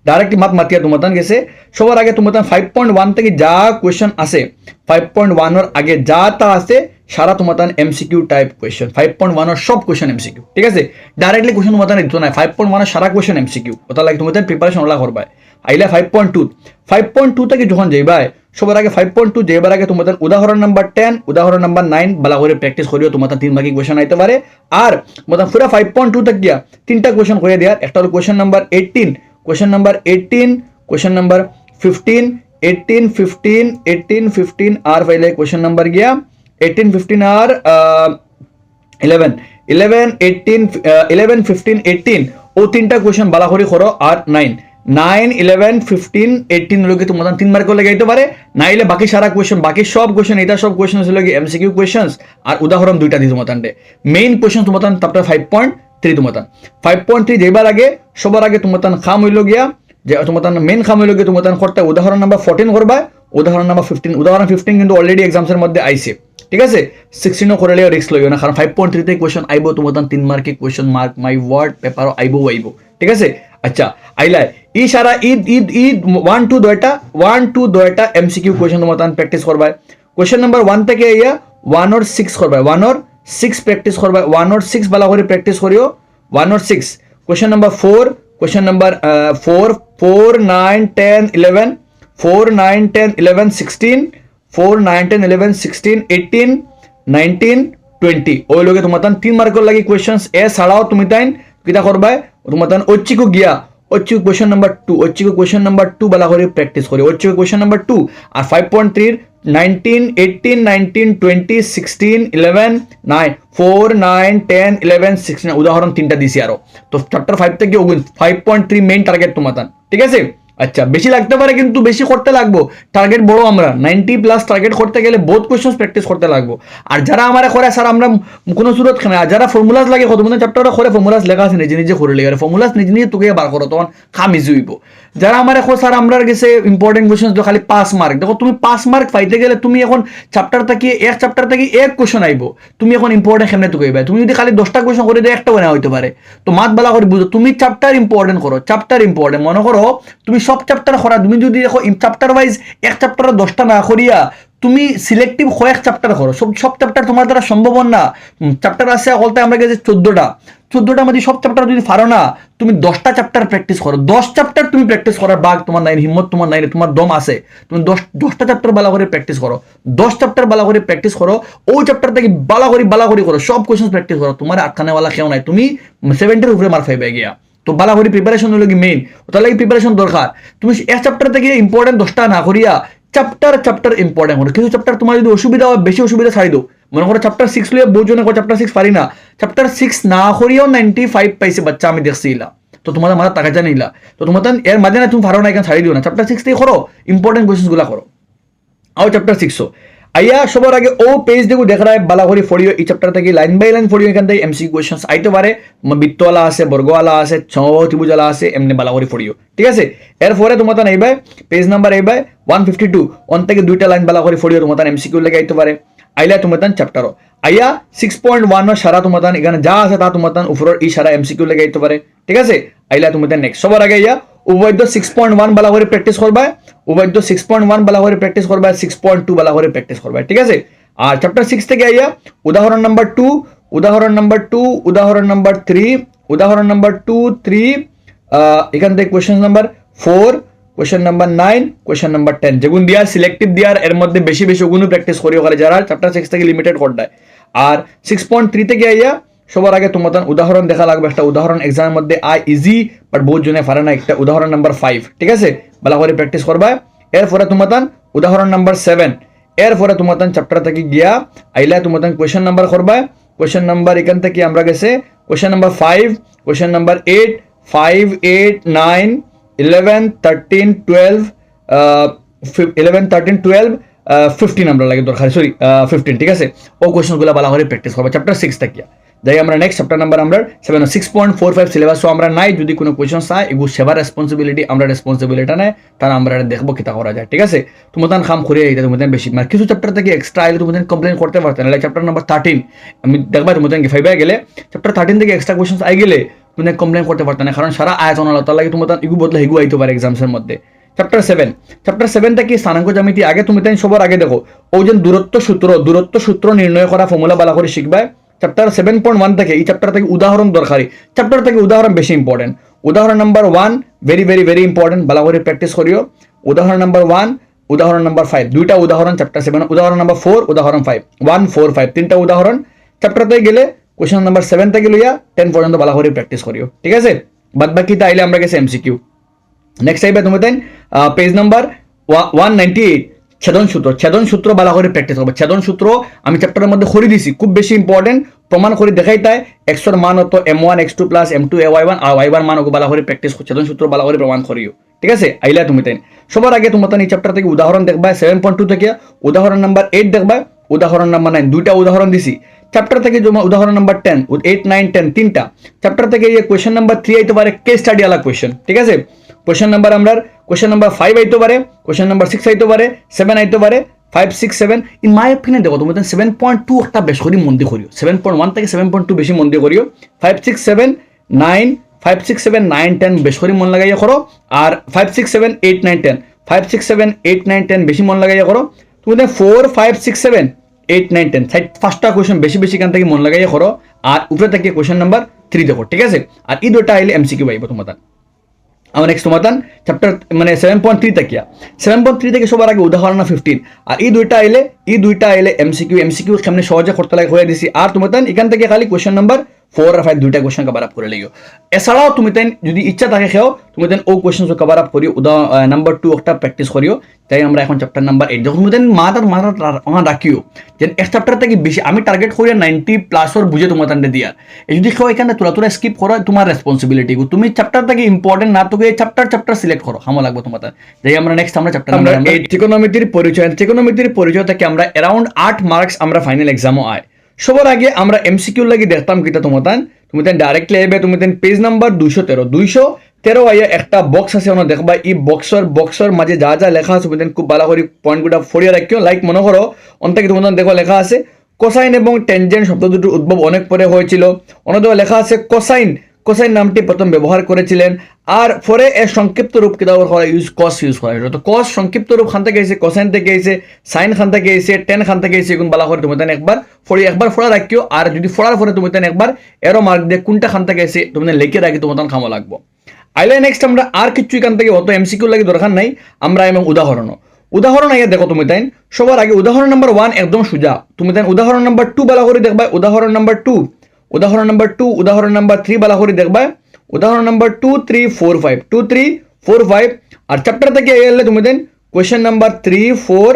ডাইরেক্ট মাত মাতিয়া তোমাদের গেছে সবার আগে তোমাদের 5.1 থেকে যা কোশ্চেন আছে 5.1 এর আগে যা তা আছে সারা তোমাদের এমসিকিউ টাইপ কোশ্চেন 5.1 এর সব কোশ্চেন এমসিকিউ ঠিক আছে ডাইরেক্টলি কোশ্চেন তোমাদের দিত না 5.1 এর সারা কোশ্চেন এমসিকিউ ওটা লাগে তোমাদের প্রিপারেশন ওলা করবা আইলা 5.2 থেকে যখন যাইবা সবার আগে 5.2 যাইবার আগে তোমাদের উদাহরণ নাম্বার 10 উদাহরণ নাম্বার 9 ভালো করে প্র্যাকটিস করিও তোমাদের 3 মার্কিং কোশ্চেন আইতে পারে আর তোমাদের পুরো 5.2 থেকে গিয়া তিনটা কোশ্চেন করে দেয়া একটা হলো question number 18 question number 18 question number 15 18 15 18 15 आर पहले क्वेश्चन नंबर गया 18 15 आर 11 11 18 11 15 18 ओ तीनटा क्वेश्चन बाला করে করো আর 9 9 11 15 18 লোকে তোমাদের 3 মার্ক লাগাইতে পারে নাইলে বাকি সারা কোশ্চেন বাকি সব কোশ্চেন এটা সব কোশ্চেন হলো কি এমসিকিউ কোশ্চেনস আর উদাহরণ দুইটা দিই তোমাদের মেইন কোশ্চেন তোমাদের চ্যাপ্টার 5.3 তোমাদের 5.3 যেবার আগে সবার আগে তোমাদের খাম হইল গিয়া যে তোমাদের মেইন খাম হইল গিয়া তোমাদের করতে উদাহরণ নাম্বার 14 করবা উদাহরণ নাম্বার 15 উদাহরণ 15 কিন্তু অলরেডি एग्जाम्स এর মধ্যে আইছে ঠিক আছে 16 করলে রিস্ক লইও না কারণ 5.3 তে কোশ্চেন আইবো তোমাদের 3 মার্কে question mark my word paper আইবো ঠিক আছে আচ্ছা আইলা ই সারা ঈদ 1 2 দুইটা এমসিকিউ কোশ্চেন তোমাদের প্র্যাকটিস করবা কোশ্চেন নাম্বার 1 থেকে আইয়া 1 और 6 করবা 1 और 6 প্র্যাকটিস করবা 1 और 6 ভালো করে প্র্যাকটিস করিও 1 और 6 क्वेश्चन नंबर 4 क्वेश्चन नंबर 4 4 9 10 11 4 9 10 11 16 4 9 10 11 16 18 19 20 ওই লোকে তোমাদের 3 মার্কের লাগি কোশ্চেনস এ ছাড়াও তুমি তাই কিটা করবা তোমাদের ওচিকো গিয়া ওচিকো क्वेश्चन नंबर 2 ওচিকো क्वेश्चन नंबर 2 ভালো করে প্র্যাকটিস করি ওচিকো क्वेश्चन नंबर 2 আর 5.3 19 18 19 20 16 11 9 4 9 10 11 16 উদাহরণ তিনটা দিছি আরো তো চ্যাপ্টার 5 থেকে 5.3 মেইন টার্গেট তোমাদের ঠিক আছে আচ্ছা বেশি লাগতে পারে কিন্তু বেশি করতে লাগবো টার্গেট বড় আমরা 90 প্লাস টার্গেট করতে গেলে বহুত কোশ্চেনস প্র্যাকটিস করতে লাগবো আর যারা আমারে করে স্যার আমরা কোনো সুরত খানে আর যারা ফর্মুলাস লাগে কত মানে চ্যাপ্টারটা করে ফর্মুলাস লেখা আছে নিজে নিজে করে লেগে ফর্মুলাস নিজে নিজে তোকে বার করো তখন খাম ইজি হইব যারা আমারে কো স্যার আমরা গেছে ইম্পর্টেন্ট কোশ্চেনস তো খালি 5 মার্ক দেখো তুমি 5 মার্ক পাইতে গেলে তুমি এখন চ্যাপ্টার থেকে এক চ্যাপ্টার থেকে এক কোশ্চেন আইবো তুমি এখন ইম্পর্টেন্ট কেমনে তোকে তুমি যদি খালি 10টা কোশ্চেন করে দেয় একটা না হইতে পারে তো মাত বালা করে বুঝো তুমি চ্যাপ্টার ইম্পর্টেন্ট করো চ্যাপ্টার ইম্পর্টেন্ট মনে করো তুমি সব চ্যাপ্টার করা তুমি যদি দেখো চ্যাপ্টার ওয়াইজ এক চ্যাপ্টারে 10টা না করিয়া তুমি সিলেক্টিভ কয়েক চ্যাপ্টার করো সব চ্যাপ্টার তোমার দ্বারা সম্ভব না চ্যাপ্টার আছে বলতে আমরা গেছে 14টা মধ্যে সব চ্যাপ্টার যদি পারো না তুমি 10টা চ্যাপ্টার প্র্যাকটিস করো 10 চ্যাপ্টার তুমি প্র্যাকটিস করার বাগ তোমার নাই হিম্মত তোমার নাই তোমার দম আছে তুমি 10টা চ্যাপ্টার ভালো করে প্র্যাকটিস করো 10 চ্যাপ্টার ভালো করে প্র্যাকটিস করো ওই চ্যাপ্টার থেকে ভালো করে করো সব কোশ্চেন প্র্যাকটিস করো তোমার আটখানে वाला কেউ নাই তুমি 70 এর উপরে মার পাইবে গিয়া তো ভালো করে প্রিপারেশন হলো কি মেইন ওটা লাগি প্রিপারেশন দরকার তুমি এক চ্যাপ্টার থেকে ইম্পর্টেন্ট 10টা না করিয়া চ্যাপ্টার ইম্পর্টেন্ট হলো কিছু চ্যাপ্টার তোমার যদি অসুবিধা হয় বেশি অসুবিধা ছাড়ি দাও মনে করো চ্যাপ্টার 6 লিয়ে বহুজনে চ্যাপ্টার 6 পারি না চ্যাপ্টার 6 না করিও 95 পাইছে বাচ্চা আমি দেখছি ইলা তো তোমাদের মাথা টাকা জানিলা তো তোমাদের এর মাঝে না তুমি পারো না এখানে ছাড়ি দিও না চ্যাপ্টার 6 থেকে করো ইম্পর্টেন্ট কোয়েশ্চেন গুলা করো आओ चैप्टर 6 आइया সবার আগে ও পেজ দেখো দেখ रहा है বালা করে ফড়িও এই চ্যাপ্টার থেকে লাইন বাই লাইন ফড়িও এখান থেকে এমসিকিউ কোশ্চেনস আইতে পারে বৃত্তওয়ালা আছে বর্গওয়ালা আছে সমবাহু ত্রিভুজওয়ালা আছে এমনি বালা করে ফড়িও ঠিক আছে এরপরে তোমাদের এইবাই পেজ নাম্বার এইবাই 152 অন থেকে দুইটা লাইন বালা করে ফড়িও তোমাদের এমসিকিউ লাগে আইতে পারে আইলা তোমাদের চ্যাপ্টারও আইয়া 6.1 এর সারা তোমাদের এখানে যা আছে তা তোমাদের উপরের এই সারা এমসিকিউ লাগে আইতে পারে ঠিক আছে আইলা তোমাদের নেক্সট সবার আগে আইয়া উভয়দ্য 6.1 বালা করে প্র্যাকটিস করবা উভয়দ্য 6.1 বালা করে প্র্যাকটিস করবা 6.2 বালা করে প্র্যাকটিস করবা ঠিক আছে আর চ্যাপ্টার 6 থেকে আইয়া উদাহরণ নাম্বার 2 উদাহরণ নাম্বার 2 উদাহরণ নাম্বার 3 উদাহরণ নাম্বার 2 3 এখান থেকে question number 4 question number 9 question number 10 যেগুন দিয়ার সিলেক্টিভ দিয়ার এর মধ্যে বেশি বেশি ওগুলো প্র্যাকটিস করিও করে যারা চ্যাপ্টার 6 থেকে লিমিটেড করদায় আর 6.3 থেকে আইয়া সবার আগে তোমাদের উদাহরণ দেখা লাগবে একটা উদাহরণ এক্সামের মধ্যে আই ইজি বাট বহুত জনে পারে না একটা উদাহরণ নাম্বার 5 ঠিক আছে ভালো করে প্র্যাকটিস করবা এরপরে তোমাদের উদাহরণ নাম্বার 7 এরপরে তোমাদের চ্যাপ্টার থেকে গিয়া আইলা তোমাদের কোশ্চেন নাম্বার করবা কোশ্চেন নাম্বার এখান থেকে আমরা গেছে কোশ্চেন নাম্বার 5 কোশ্চেন নাম্বার 8 5 8 9 11 13 12 11 13 12 15 আমরা লাগে দরকার সরি 15 ঠিক আছে ও কোশ্চেনগুলো ভালো করে প্র্যাকটিস করবা চ্যাপ্টার 6 থেকে যাই আমরা নেক্সট চ্যাপ্টার নাম্বার আমরা 6.45 সিলেবাস আমরা নাই যদি কোনো কোয়েশ্চন চাই এগু সেবার রেসপন্সিবিলিটি আমরা রেসপন্সিবিলিটি নাই তারা আমরা দেখবো কিতা করা যায় ঠিক আছে তোমাদের কাম করে এইটা তোমাদের বেশি মানে কিছু চ্যাপ্টার থেকে এক্সট্রা আইলে তোমাদের কমপ্লেন করতে পারতেন না চ্যাপ্টার নাম্বার 13 আমি দেখবা তোমাদের ফাইভে গেলে চ্যাপ্টার 13 থেকে এক্সট্রা কোয়েশ্চন আই গেলে তুমি কমপ্লেন করতে পারতেন না কারণ সারা আয়তন আল্লাহ তাআলা লাগে তোমাদের ইগু বদলে হিগু আইতে পারে এক্সামসের মধ্যে চ্যাপ্টার 7 থেকে স্থানাঙ্ক জ্যামিতি আগে তুমি তাই সবার আগে দেখো ওই যে দূরত্ব সূত্র নির্ণয় করা ফর্মুলা বালা করে শিখবা চ্যাপ্টার 7.1 থেকে এই চ্যাপ্টার থেকে উদাহরণ দরকারি চ্যাপ্টার থেকে উদাহরণ বেশি ইম্পর্টেন্ট উদাহরণ number 1 very very very important ভালো করে প্র্যাকটিস করিও উদাহরণ নাম্বার 1 উদাহরণ নাম্বার 5 দুইটা উদাহরণ চ্যাপ্টার 7 উদাহরণ নাম্বার 4 উদাহরণ 5 1 4 5 তিনটা উদাহরণ চ্যাপ্টার থেকে গেলে কোশ্চেন নাম্বার 7 থেকে লইয়া 10 পর্যন্ত ভালো করে প্র্যাকটিস করিও ঠিক আছে বাদ বাকিটা আইলে আমরা গেছে এমসিকিউ নেক্সট আইবে তোমাদের পেজ নাম্বার 198 ছেদন সূত্র ভালো করে প্র্যাকটিস করবে ছেদন সূত্র আমি চ্যাপ্টারের মধ্যে করে দিছি খুব বেশি ইম্পর্টেন্ট প্রমাণ করে দেখাই তাই x এর মান হতো m1 x2 plus m2 ay1 আর y1 মান ভালো করে প্র্যাকটিস করছে ছেদন সূত্র ভালো করে প্রমাণ করিও ঠিক আছে আইলা তুমি তাই সবার আগে তোমাদের এই চ্যাপ্টার থেকে উদাহরণ দেখবা 7.2 থেকে উদাহরণ নাম্বার 8 দেখবা উদাহরণ নাম্বার 9 দুইটা উদাহরণ দিছি চ্যাপ্টার থেকে উদাহরণ নাম্বার 10 8 9 10 তিনটা চ্যাপ্টার থেকে এই কোশ্চেন নাম্বার 3 আইতে পারে কেস স্টাডি वाला কোশ্চেন ঠিক আছে কোশ্চেন নাম্বার আমরা কোশ্চেন নাম্বার 5 আইতে পারে কোশ্চেন নাম্বার 6 আইতে পারে 7 আইতে পারে 5 6 7 ইন মাই অপিনিয়ন দেখো তোমাদের 7.2 একটা বেশ করে মন দিয়ে করিও 7.1 থেকে 7.2 বেশি মন দিয়ে করিও 5 6 7 9 5 6 7 9 10 বেশ করে মন লাগাইয়া করো আর 5 6 7 8 9 10 5 6 7 8 9 10 বেশি মন লাগাইয়া করো তোমাদের 4 5 6 7 8 9 10 সাইড ফার্স্টটা কোশ্চেন বেশি বেশি কান থেকে মন লাগাইয়া করো আর উপরে থেকে কোশ্চেন নাম্বার 3 দেখো ঠিক আছে আর এই দুটো আইলে এমসিকিউ আইবো তোমাদের আমার নেক্সট সমাধান চ্যাপ্টার মানে 7.3 থেকে 7.3 থেকে সবার আগে উদাহরণ 15 আর এই দুইটা আইলে এমসিকিউ সামনে সহজে করতে লাগে হয়ে দিছি আর তোমাদের এখান থেকে খালি কোশ্চেন নাম্বার 4 আর 5 দুইটা কোশ্চেন কভার আপ করে লিও এছাড়াও তুমি তাই যদি ইচ্ছা থাকে খেও তুমি দেন ও কোশ্চেন কভার আপ করিও নাম্বার 2 একটা প্র্যাকটিস করিও তাই আমরা এখন চ্যাপ্টার নাম্বার 8 যখন তুমি দেন মাথার রাখিও যে এক চ্যাপ্টার থেকে বেশি আমি টার্গেট করি 90 প্লাস ওর বুঝে তোমাদের দিয়া এই যদি কেউ এখানে তোরা স্কিপ করো তোমার রেসপন্সিবিলিটি তুমি চ্যাপ্টার থেকে ইম্পর্টেন্ট না তোকে চ্যাপ্টার সিলেক্ট করো হামো লাগবে তোমাদের যাই আমরা নেক্সট আমরা চ্যাপ্টার নাম্বার 8 ত্রিকোণমিতির পরিচয় থেকে আমরা অ্যারাউন্ড 8 মার্কস আমরা ফাইনাল এক্সামও আয় সবার আগে আমরা এমসিকিউ লাগি দেখতাম কিটা তুমি ডাইরেক্টলি আইবে তুমি পেজ নাম্বার 213 আইয়া একটা বক্স আছে ওনা দেখবা এই বক্সর মাঝে যা যা লেখা আছে তুমি খুব ভালো করে পয়েন্টগুলো ফড়িয়ে রাখিও লাইক মনে করো অন্তকে তোমাদের দেখো লেখা আছে কোসাইন এবং টেনজেন্ট শব্দ দুটোর উদ্ভব অনেক পরে হয়েছিল অন্যদিকে লেখা আছে কোসাইন নামটি প্রথম ব্যবহার করেছিলেন আর পরে এর সংক্ষিপ্ত রূপ কিতা করা কস ইউজ করা হয়েছিল তো কস সংক্ষিপ্ত রূপ খান থেকে এসে কোসাইন থেকে এসে সাইন খান থেকে এসে টেন খান থেকে এসে এগুলো বালা করে তুমি একবার ফোড়া রাখিও আর যদি ফোড়ার পরে তুমি একবার এরো মার্ক দিয়ে কোনটা খান থেকে এসে তুমি লিখে রাখি তোমার খামো লাগবো আইলে নেক্সট আমরা আর কিছু এখান থেকে অত এমসিকিউ লাগে দরকার নাই আমরা এবং উদাহরণ আগে দেখো তুমি তাই সবার আগে উদাহরণ নাম্বার 1 একদম সোজা তুমি তাই উদাহরণ নাম্বার 2 বালা করে দেখবা উদাহরণ নাম্বার 2 উদাহরণ নাম্বার 3 বালা করে দেখবা উদাহরণ নাম্বার 2 3 4 5 2 3 4 5 আর চ্যাপ্টার থেকে এলে তুমি দেন কোয়েশ্চেন নাম্বার 3 4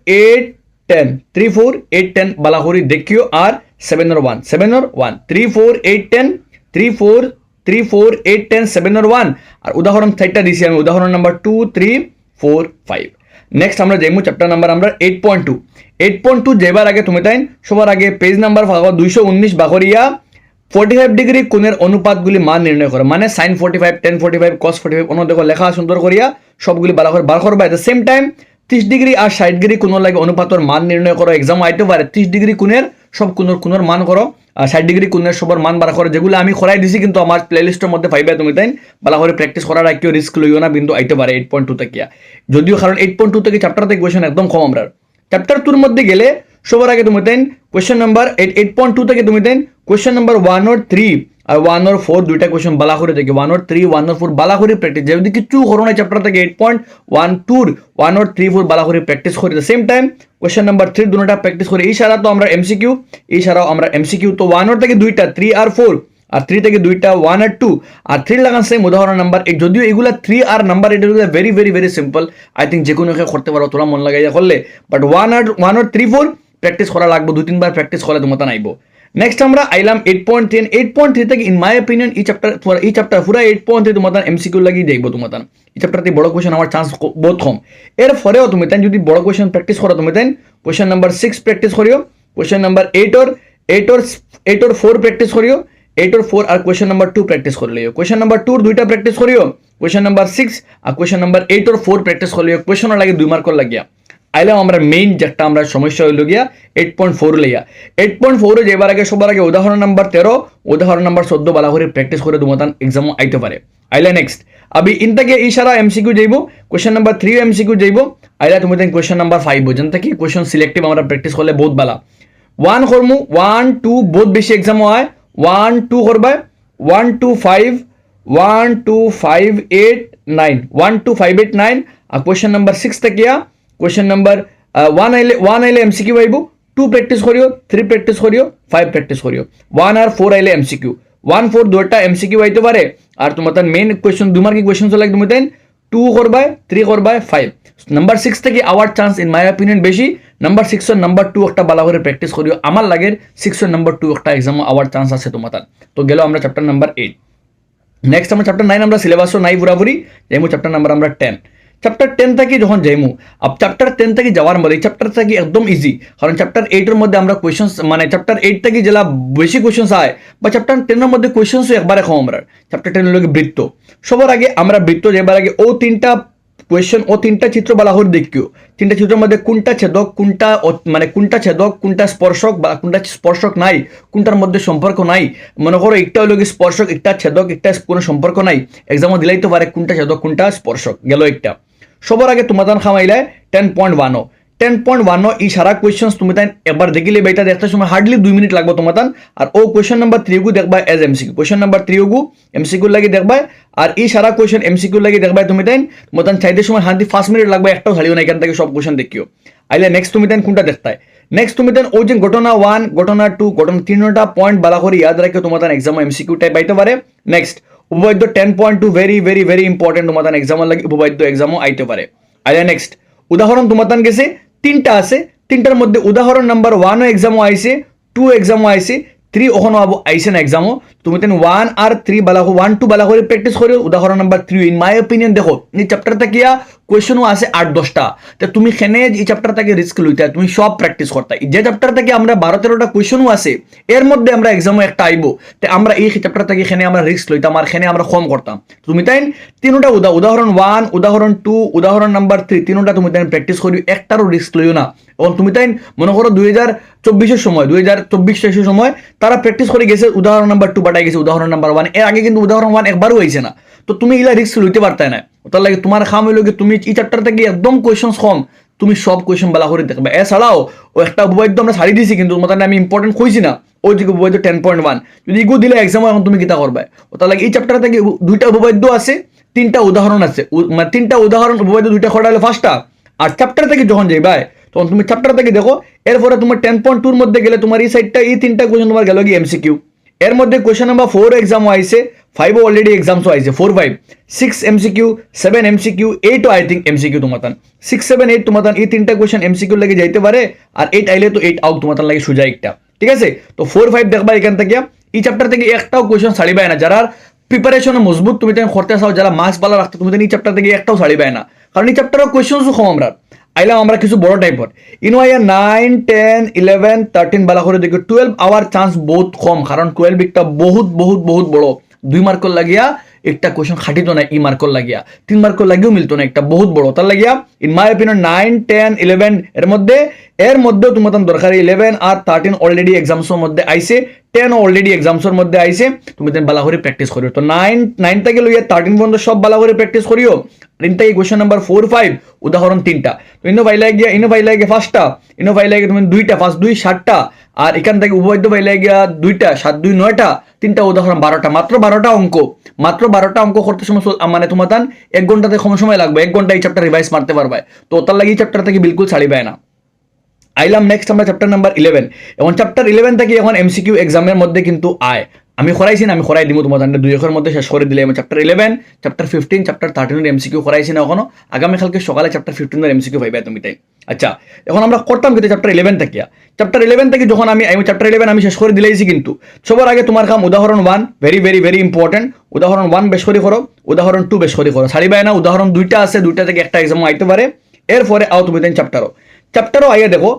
8 10 3 4 8 10 বালা করে দেখিও আর 7 or 1 7 or 1 3 4 8 10 3 4 8 10 7 or 1 আর উদাহরণ 4টা দিছি আমি উদাহরণ নাম্বার 2 3 4 5 নেক্সট আমরা যাইমু চ্যাপ্টার নাম্বার আমরা 8.2 8.2 যেবার আগে তুমি তাই সবার আগে পেজ নাম্বার 219 বাকরিয়া 45 ডিগ্রি কোণের অনুপাতগুলি মান নির্ণয় করো মানে sin 45 tan 45 cos 45 অন্য দেখো লেখা সুন্দর করিয়া সবগুলি বালা করে বার করবা at the same time 30 degree আর 60 ডিগ্রি কোণ লাগে অনুপাতের মান নির্ণয় করো এক্সাম আইতে পারে 30 ডিগ্রি কোণের সব কোণের মান করো আর 60 ডিগ্রি কোণের সবার মান বার করো যেগুলো আমি করাই দিছি কিন্তু আমার প্লেলিস্টের মধ্যে পাইবে তুমি তাই বালা করে প্র্যাকটিস করার কেউ রিস্ক লইও না বিন্দু আইতে পারে 8.2 থেকে যদিও কারণ 8.2 থেকে চ্যাপ্টার থেকে কোয়েশ্চন একদম কম আমরা চ্যাপ্টার 2 এর মধ্যে গেলে সবার আগে তুমি দেন কোয়েশ্চন নাম্বার 8.2 থেকে তুমি দেন কোয়েশ্চন নাম্বার 1 or 3 আর 1 or 4 দুইটা কোয়েশ্চন বালা করে দেখি 1 or 3 1 or 4 বালা করে প্র্যাকটিস যদি কিছু করো না চ্যাপ্টার থেকে 8.12 1 or 3 4 বালা করে প্র্যাকটিস করি the same time question number 3 দুটোটা প্র্যাকটিস করি এই সারা তো আমরা এমসিকিউ এই সারাও আমরা এমসিকিউ তো 1 or থেকে দুইটা 3 আর 4 আর 3 থেকে দুইটা 1 আর 2 আর 3 লাগান সেম উদাহরণ নাম্বার 8 যদিও এগুলা 3 আর নাম্বার 8 এগুলো very very very simple I think যে কোনো করতে পারো তোরা মন লাগাইয়া করলে বাট 1 or 3 4 প্র্যাকটিস করা লাগবে 2-3 বার প্র্যাকটিস করলে তোমার আইবো নেক্সট আমরা আইলাম 8.10 8.3 থেকে ইন মাই অপিনিয়ন এই চ্যাপ্টার পুরা 8.3 তোমার এমসিকিউ লাগি যাইবো তোমার এই চ্যাপ্টারতে বড় কোশ্চেন আমার চান্স বহুত কম এর পরেও তুমি তাই যদি বড় কোশ্চেন প্র্যাকটিস করো তুমি তাই কোশ্চেন নাম্বার 6 প্র্যাকটিস করিও কোশ্চেন নাম্বার 8 or 4 প্র্যাকটিস করিও 8 or 4 আর কোয়েশ্চন নাম্বার 2 প্র্যাকটিস করে লিও কোয়েশ্চন নাম্বার 2 দুইটা প্র্যাকটিস করিও কোয়েশ্চন নাম্বার 6 আর কোয়েশ্চন নাম্বার 8 or 4 প্র্যাকটিস করে লিও কোয়েশ্চন লাগে 2 মার্ক লাগিয়া আইলাম আমরা মেইন যেটা আমরা সমস্যা হইল গিয়া 8.4 লইয়া 8.4 যেবার আগে সবার আগে উদাহরণ নাম্বার 13 উদাহরণ নাম্বার 14 বালা করে প্র্যাকটিস করে তোমার এক্সাম আইতে পারে আইলা নেক্সট আবি ইনটাকে ইশারা এমসিকিউ যাইবো কোয়েশ্চন নাম্বার 3 এমসিকিউ যাইবো আইলা তুমি দেন কোয়েশ্চন নাম্বার 5 বোঝেন কি কোয়েশ্চন সিলেক্টিভ আমরা প্র্যাকটিস করলে বহুত বালা 1 করমু 1 2 বহুত বেশি এক্সাম হয় 1 2 করবা 1 2 5 1 2 5 8 9 1 2 5 8 9 আর কোয়েশ্চন নাম্বার 6 থেকে কোয়েশ্চন নাম্বার 1 আইলে এমসিকিউ আইবো 2 প্র্যাকটিস করিও 3 প্র্যাকটিস করিও 5 প্র্যাকটিস করিও 1 আর 4 আইলে এমসিকিউ 1 4 দুইটা এমসিকিউ আইতে পারে আর তোমার মেইন কোয়েশ্চন দুই মার্কিং কোয়েশ্চন লাগে তুমি দেন 2 করবা 3 করবা 5 নাম্বার 6 থেকে our chance in my opinion বেশি নাম্বার 6 আর নাম্বার 2 একটা বালা করে প্র্যাকটিস করিও আমার লাগে 6 আর নাম্বার 2 একটা এক্সাম আওয়ার চান্স আছে তোমার তো গেল আমরা চ্যাপ্টার নাম্বার 8 নেক্সট আমরা চ্যাপ্টার 9 আমরা সিলেবাসও নাই পুরাপুরি যাইমু চ্যাপ্টার নাম্বার আমরা 10 চ্যাপ্টার 10 থেকে যখন যাইমু আব চ্যাপ্টার 10 থেকে যাওয়ার মধ্যে এই চ্যাপ্টার থেকে একদম ইজি কারণ চ্যাপ্টার 8 এর মধ্যে আমরা কোয়েশ্চনস মানে চ্যাপ্টার 8 থেকে যেলা বেশি কোয়েশ্চনস আয় বা চ্যাপ্টার 10 এর মধ্যে কোয়েশ্চনস একবারে কম আমরা চ্যাপ্টার 10 এর লগে বৃত্ত সবার আগে আমরা বৃত্ত যেবার আগে ও তিনটা কোয়েশ্চন ও তিনটা চিত্র বালা করে দেখিও তিনটা চিত্রের মধ্যে কোনটা ছেদক কোনটা মানে কোনটা ছেদক কোনটা স্পর্শক বা কোনটা স্পর্শক নাই কোনটার মধ্যে সম্পর্ক নাই মনে করো একটা হলো কি স্পর্শক একটা ছেদক একটা কোনো সম্পর্ক নাই এক্সামও দিলাই তো পারে কোনটা ছেদক কোনটা স্পর্শক গেল একটা সবার আগে তোমার খামাইলে 10.1 10.1 এই সারা কোয়েশ্চনস তুমি তাই একবার দেখিলে বেটা দেখতে সময় হার্ডলি 2 মিনিট লাগবে তোমার আর ও কোয়েশ্চন নাম্বার 3 গু দেখবা এজ এমসিকিউ কোয়েশ্চন নাম্বার 3 গু এমসিকিউ লাগি দেখবা আর এই সারা কোয়েশ্চন এমসিকিউ লাগি দেখবা তুমি তাই তোমার চাইতে সময় হান্তি 5 মিনিট লাগবে একটাও ছাড়িও না এখান থেকে সব কোয়েশ্চন দেখিও আইলে নেক্সট তুমি তাই কোনটা দেখতাই নেক্সট তুমি তাই ওই যে ঘটনা 1 ঘটনা 2 ঘটনা 3টা পয়েন্ট বালা করে ইয়াদ রাখে তোমার এক্সাম এমসিকিউ টাইপ আইতে পারে নেক্সট উপবাদ্য 10.2 ভেরি ভেরি ভেরি ইম্পর্টেন্ট তোমার এক্সাম লাগে উপবাদ্য এক্সামও আইতে পারে আইলে নেক্সট উদাহরণ তোমার গেছে 3টা আছে 3টার মধ্যে উদাহরণ নাম্বার 1 এক্সামও আইছে 2 এক্সামও আইছে 3 ওখানে আইছে না এক্সামও তুমি তেন 1 আর 3 বালা 1 2 বালা করে প্র্যাকটিস করিও উদাহরণ নাম্বার 3 ইন মাই অপিনিয়ন দেখো এই চ্যাপ্টারটা কিয়া কোয়েশ্চনও আছে 8-10টা তো তুমি খেনে এই চ্যাপ্টার থেকে রিস্ক লইতা তুমি সব প্র্যাকটিস করতা যে চ্যাপ্টার থেকে আমরা 12-13টা কোয়েশ্চনও আছে এর মধ্যে আমরা এক্সামও একটা আইবো তো আমরা এই চ্যাপ্টার থেকে খেনে আমরা রিস্ক লইতাম আর খেনে আমরা কম করতাম তুমি তাই তিনটা উদাহরণ 1 উদাহরণ 2 উদাহরণ নাম্বার 3 তিনটা তুমি তাই প্র্যাকটিস করিও একটারও রিস্ক লইও না এবং তুমি তাই মনে করো 2024 সময় 2024 সময় তারা প্র্যাকটিস করে গেছে উদাহরণ নাম্বার 2 বাটাই গেছে উদাহরণ নাম্বার 1 এর আগে কিন্তু উদাহরণ 1 একবারও হইছে না তো তুমি ইলা রিস্ক লইতে পারতাই না তার লাগে তোমার খাম হইল কি তুমি এই চ্যাপ্টার থেকে একদম কোয়েশ্চন কম তুমি সব কোয়েশ্চন বালা করে দেখবে এছাড়াও ও একটা উপবাদ্য আমরা ছাড়ি দিছি কিন্তু তোমার আমি ইম্পর্টেন্ট কইছি না ওই যে উপবাদ্য 10.1 যদি ইগো দিলে এক্সাম এখন তুমি কিতা করবে তার লাগে এই চ্যাপ্টার থেকে 2টা উপবাদ্য আছে 3টা উদাহরণ আছে মানে 3টা উদাহরণ উপবাদ্য 2টা খড়া হলো ফার্স্টটা আর চ্যাপ্টার থেকে যখন যাইবাই তখন তুমি চ্যাপ্টার থেকে দেখো এরপরে তোমার 10.2 এর মধ্যে গেলে তোমার এই সাইডটা এই 3টা কোয়েশ্চন তোমার গেল কি এমসিকিউ এর মধ্যে কোয়েশ্চন নাম্বার 4 এক্সাম আইছে 5 অলরেডি এক্সামসও আইছে 4 5 6 MCQ 7 MCQ 8 I think MCQ তোমাতান 6 7 8 তোমাতান এই তিনটা কোয়েশ্চেন এমসিকিউ লাগে যাইতে পারে আর 8 আইলে তো 8 আউট তোমাতান লাগে সুজা একটা ঠিক আছে তো 4 5 দেখবা এখান থেকে এই চ্যাপ্টার থেকে একটাও কোয়েশ্চেন ছাড়িবাই না যারা প্রিপারেশনে মজবুত তুমি তেন করতে চাও যারা মার্কস ভালো রাখতে তুমি এই চ্যাপ্টার থেকে একটাও ছাড়িবাই না কারণ এই চ্যাপ্টারও কোয়েশ্চেনসও কম আমরা আইলাম আমরা কিছু বড় টাইপর ইনওয়াইয়া 9 10 11 13 বালা করে দেখো 12 আওয়ার চান্স বহুত কম কারণ 12 একটা বহুত বহুত বহুত বড় 2 মার্কর লাগিয়া একটা কোয়েশ্চন খাটিত না ই মার্কর লাগিয়া 3 মার্কর লাগিও মিলতো না একটা বহুত বড় তার লাগিয়া ইন মাই অপিনিয়ন 9 10 11 এর মধ্যে তোমার দরকার 11 আর 13 অলরেডি এক্সামসের মধ্যে আইছে 10 অলরেডি এক্সামসের মধ্যে আইছে তুমি বালা করে প্র্যাকটিস করিও তো 9 থেকে লইয়া 13 পর্যন্ত সব বালা করে প্র্যাকটিস করিও তিন থেকে কোয়েশ্চন নাম্বার 4 5 উদাহরণ তিনটা তো ইনো ভাইলা গিয়া ফার্স্টটা ইনো ভাইলা গিয়া তুমি দুইটা ফার্স্ট 2 7টা আর এখান থেকে উভয় ভাইলা গিয়া দুইটা 7 2 9টা তিনটা উদাহরণ 12টা মাত্র 12টা অঙ্ক করতে সময় মানে তোমার 1 ঘন্টাতে কম সময় লাগবে 1 ঘন্টা এই চ্যাপ্টার রিভাইজ মারতে পারবে তো তার লাগি চ্যাপ্টার থেকে বিলকুল ছাড়িবে না আইলাম নেক্সট আমরা চ্যাপ্টার নাম্বার 11 এবং চ্যাপ্টার 11 থেকে এখন এমসিকিউ এক্সামের মধ্যে কিন্তু আয় আমি খরাইছি না আমি খরাই দিব তোমাদের দুই একের মধ্যে শেষ করে দিলে চ্যাপ্টার 11 চ্যাপ্টার 15 চ্যাপ্টার 13 এর এমসিকিউ খরাইছি না এখনো আগামীকালকে সকালে চ্যাপ্টার 15 এর এমসিকিউ পাইবে তুমি তাই আচ্ছা এখন আমরা করতাম কিন্তু চ্যাপ্টার 11 থেকে যখন আমি চ্যাপ্টার 11 আমি শেষ করে দিলেইছি কিন্তু সবার আগে তোমার কাম উদাহরণ 1 ভেরি ভেরি ভেরি ইম্পর্টেন্ট উদাহরণ 1 বেশ করে করো উদাহরণ 2 বেশ করে করো ছাড়িবাই না উদাহরণ দুইটা আছে দুইটা থেকে একটা এক্সাম আইতে পারে এরপরে আও তুমি দেন চ্যাপ্টারও আইয়া দেখো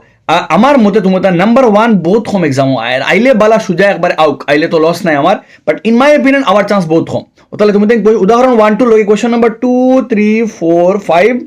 আমার মতে তোমার নাম্বার 1 বহুত কম এক্সাম আইলে বালা সুজা একবার আউক আইলে তো লস নাই আমার but in my opinion our chance বহুত কম তাহলে তুমি উদাহরণ 1 2 লগে কোশ্চেন নাম্বার 2 3 4 5